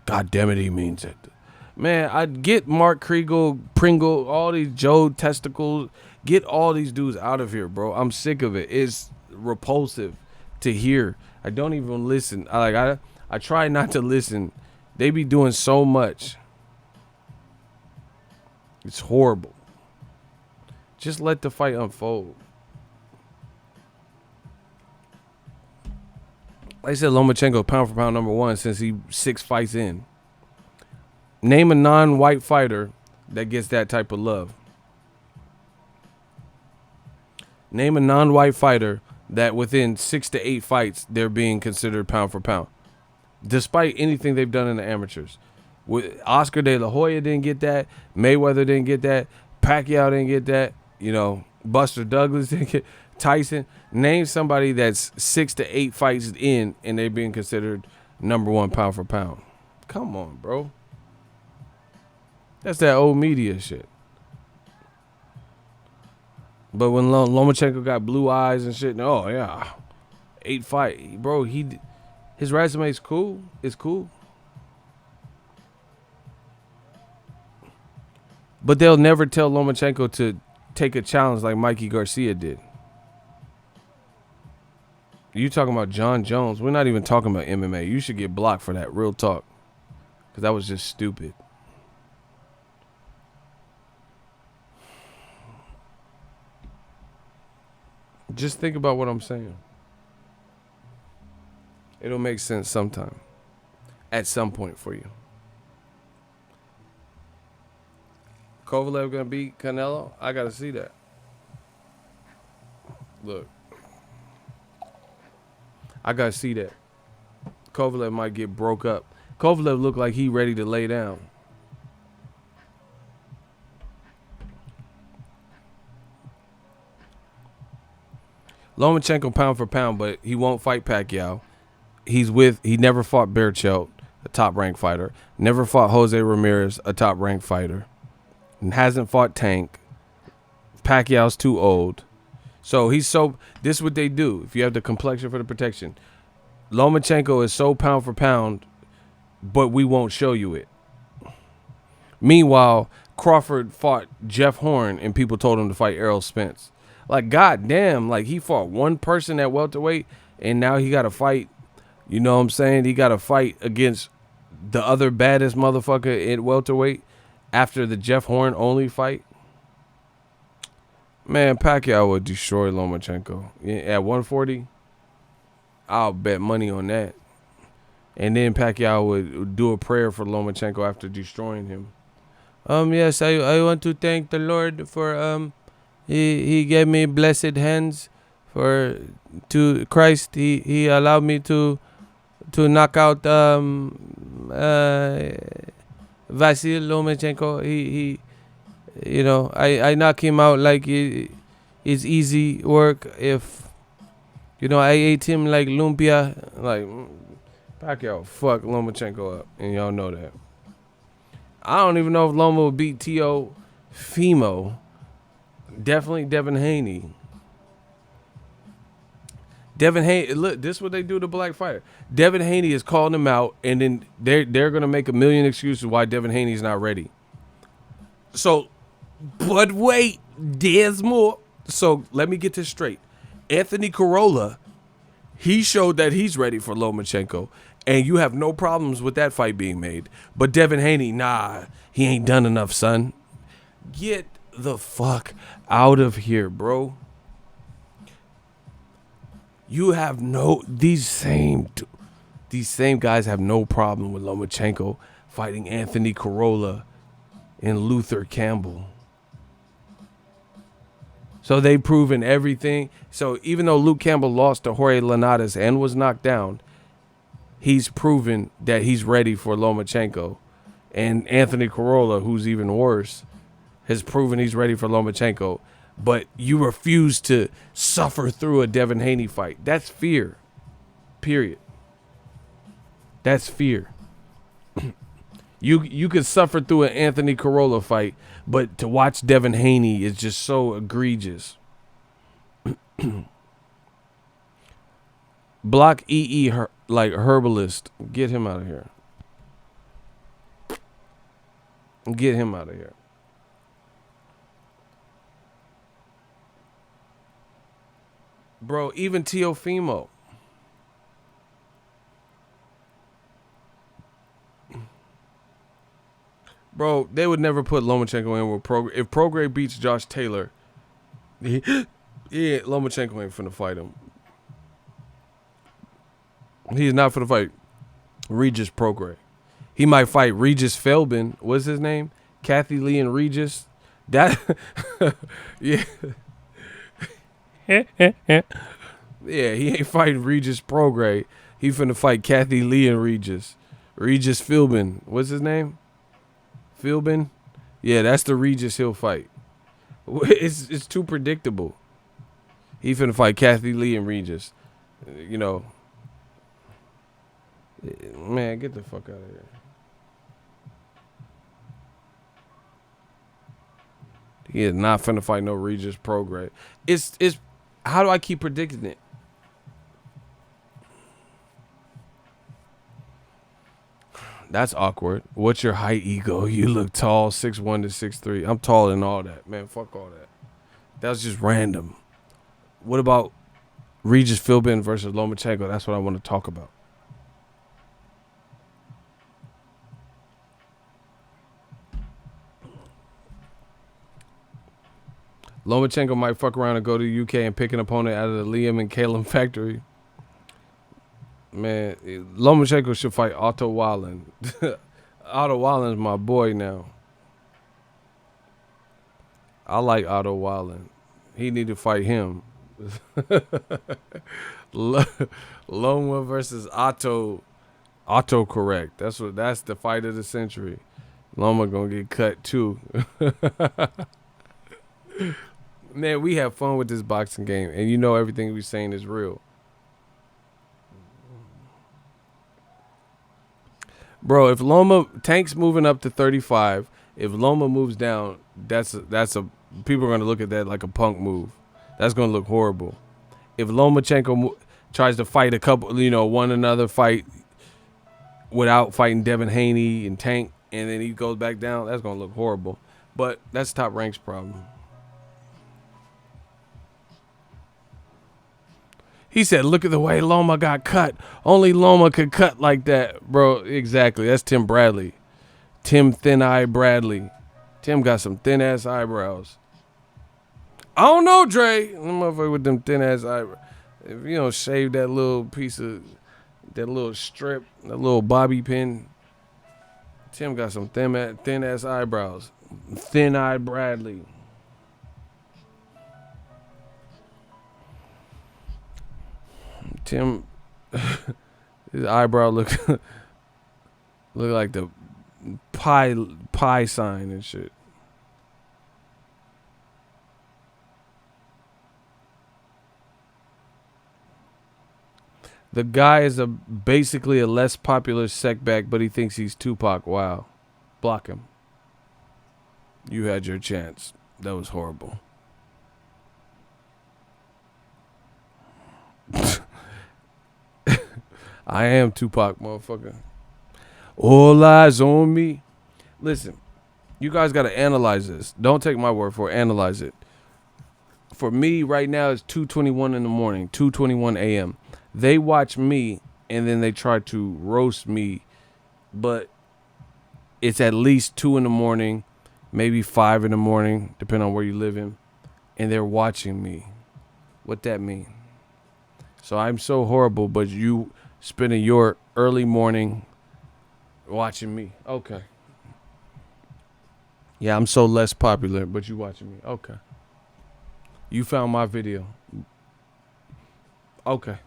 God damn it, he means it. Man, I'd get Mark Kriegel, Pringle, all these Joe Testicles. Get all these dudes out of here, bro. I'm sick of it. It's repulsive to hear. I don't even listen. I try not to listen. They be doing so much. It's horrible. Just let the fight unfold. Like I said, Lomachenko pound for pound number 1 since he 6 fights in. Name a non-white fighter that gets that type of love. Name a non-white fighter that within 6 to 8 fights they're being considered pound for pound, despite anything they've done in the amateurs. With Oscar De La Hoya didn't get that. Mayweather didn't get that. Pacquiao didn't get that. You know, Buster Douglas didn't get. Tyson. Name somebody that's 6 to 8 fights in and they're being considered number 1 pound for pound. Come on, bro. That's that old media shit. But when Lomachenko got blue eyes and shit, oh yeah, 8 fight, bro. His resume's cool. It's cool. But they'll never tell Lomachenko to take a challenge like Mikey Garcia did. You talking about John Jones? We're not even talking about MMA. You should get blocked for that. Real talk, because that was just stupid. Just think about what I'm saying. It'll make sense sometime. At some point for you. Kovalev gonna beat Canelo? I gotta see that. Look. I gotta see that. Kovalev might get broke up. Kovalev look like he ready to lay down. Lomachenko pound for pound, but he won't fight Pacquiao. He never fought Berchelt, a top-ranked fighter. Never fought Jose Ramirez, a top-ranked fighter. And hasn't fought Tank. Pacquiao's too old. So this is what they do. If you have the complexion for the protection. Lomachenko is so pound for pound, but we won't show you it. Meanwhile, Crawford fought Jeff Horn and people told him to fight Errol Spence. Like, goddamn, like he fought one person at welterweight and now he got to fight, you know what I'm saying? He got to fight against the other baddest motherfucker at welterweight after the Jeff Horn only fight. Man, Pacquiao would destroy Lomachenko. At 140, I'll bet money on that. And then Pacquiao would do a prayer for Lomachenko after destroying him. Yes, I want to thank the Lord for he gave me blessed hands to Christ. He allowed me to knock out Vasil Lomachenko. He you know, I knock him out like it's easy work. If you know, I ate him like lumpia. Like Pacquiao fuck Lomachenko up, and y'all know that. I don't even know if Loma would beat T.O. Fimo. Definitely Devin Haney. Devin Haney, look, this is what they do to black fighter. Devin Haney is calling him out, and then they're gonna make a million excuses why Devin Haney's not ready. So, but wait, there's more. So let me get this straight. Anthony Corolla, he showed that he's ready for Lomachenko, And you have no problems with that fight being made. But Devin Haney, nah, he ain't done enough, son. Get the fuck out of here, bro. You have these same guys have no problem with Lomachenko fighting Anthony Corolla and Luther Campbell. So they've proven everything. So even though Luke Campbell lost to Jorge Linares and was knocked down, he's proven that he's ready for Lomachenko. And Anthony Corolla, who's even worse, has proven he's ready for Lomachenko. But you refuse to suffer through a Devin Haney fight. That's fear. Period. That's fear. You could suffer through an Anthony Corolla fight, but to watch Devin Haney is just so egregious. Block like herbalist. Get him out of here. Get him out of here. Bro, even Teofimo. Bro, they would never put Lomachenko in with Prograis. If Prograis beats Josh Taylor, Lomachenko ain't finna fight him. He's not finna fight Regis Prograis. He might fight Regis Philbin. What's his name? Kathy Lee and Regis. That, yeah. Yeah, he ain't fighting Regis Prograis. He finna fight Kathy Lee and Regis. Regis Philbin. What's his name? Philbin? Yeah, that's the Regis he'll fight. It's too predictable. He finna fight Kathy Lee and Regis. You know. Man, get the fuck out of here. He is not finna fight no Regis Prograis. It's how do I keep predicting it? That's awkward. What's your height, ego? You look tall, 6'1" to 6'3". I'm taller than all that, man. Fuck all that. That's just random. What about Regis Philbin versus Lomachenko? That's what I want to talk about. Lomachenko might fuck around and go to the UK and pick an opponent out of the Liam and Caleb factory. Man, Lomachenko should fight Otto Wallen. Otto Wallen's my boy now. I like Otto Wallen. He need to fight him. Loma versus Otto. Otto correct. That's the fight of the century. Loma gonna get cut too. Man, we have fun with this boxing game, and you know everything we're saying is real. Bro, if Tank's moving up to 35, if Loma moves down, that's a people are going to look at that like a punk move. That's going to look horrible. If Lomachenko tries to fight one another fight without fighting Devin Haney and Tank, and then he goes back down, that's going to look horrible. But that's Top Rank's problem. He said, look at the way Loma got cut. Only Loma could cut like that. Bro, exactly. That's Tim Bradley. Tim Thin Eye Bradley. Tim got some thin-ass eyebrows. I don't know, Dre. That motherfucker with them thin-ass eyebrows. If you don't shave that little piece of, that little strip, that little bobby pin, Tim got some thin-ass eyebrows. Thin-Eye Bradley. Tim, his eyebrow look like the pi sign and shit. The guy is basically a less popular setback, but he thinks he's Tupac. Wow. Block him. You had your chance. That was horrible. I am Tupac, motherfucker. All eyes on me. Listen, you guys got to analyze this. Don't take my word for it. Analyze it. For me, right now, it's 2:21 in the morning, 2:21 a.m. They watch me and then they try to roast me, but it's at least 2 in the morning, maybe 5 in the morning, depending on where you live in, and they're watching me. What that mean? So I'm so horrible, but you spending your early morning watching me. Okay. Yeah, I'm so less popular, but you watching me. Okay. You found my video. Okay.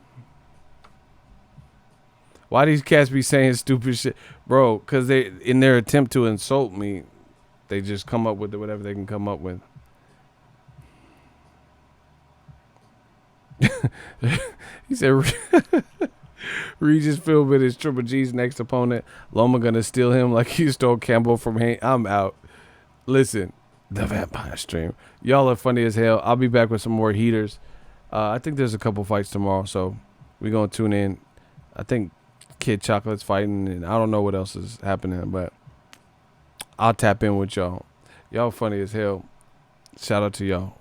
Why these cats be saying stupid shit? Bro, because they, in their attempt to insult me, they just come up with whatever they can come up with. He said, Regis filled with his Triple G's next opponent. Loma gonna steal him like he stole Campbell from Hank. I'm out. Listen, the vampire stream. Y'all are funny as hell. I'll be back with some more heaters. I think there's a couple fights tomorrow, so we're gonna tune in. I think Kid Chocolate's fighting, and I don't know what else is happening, but I'll tap in with y'all. Y'all funny as hell. Shout out to y'all.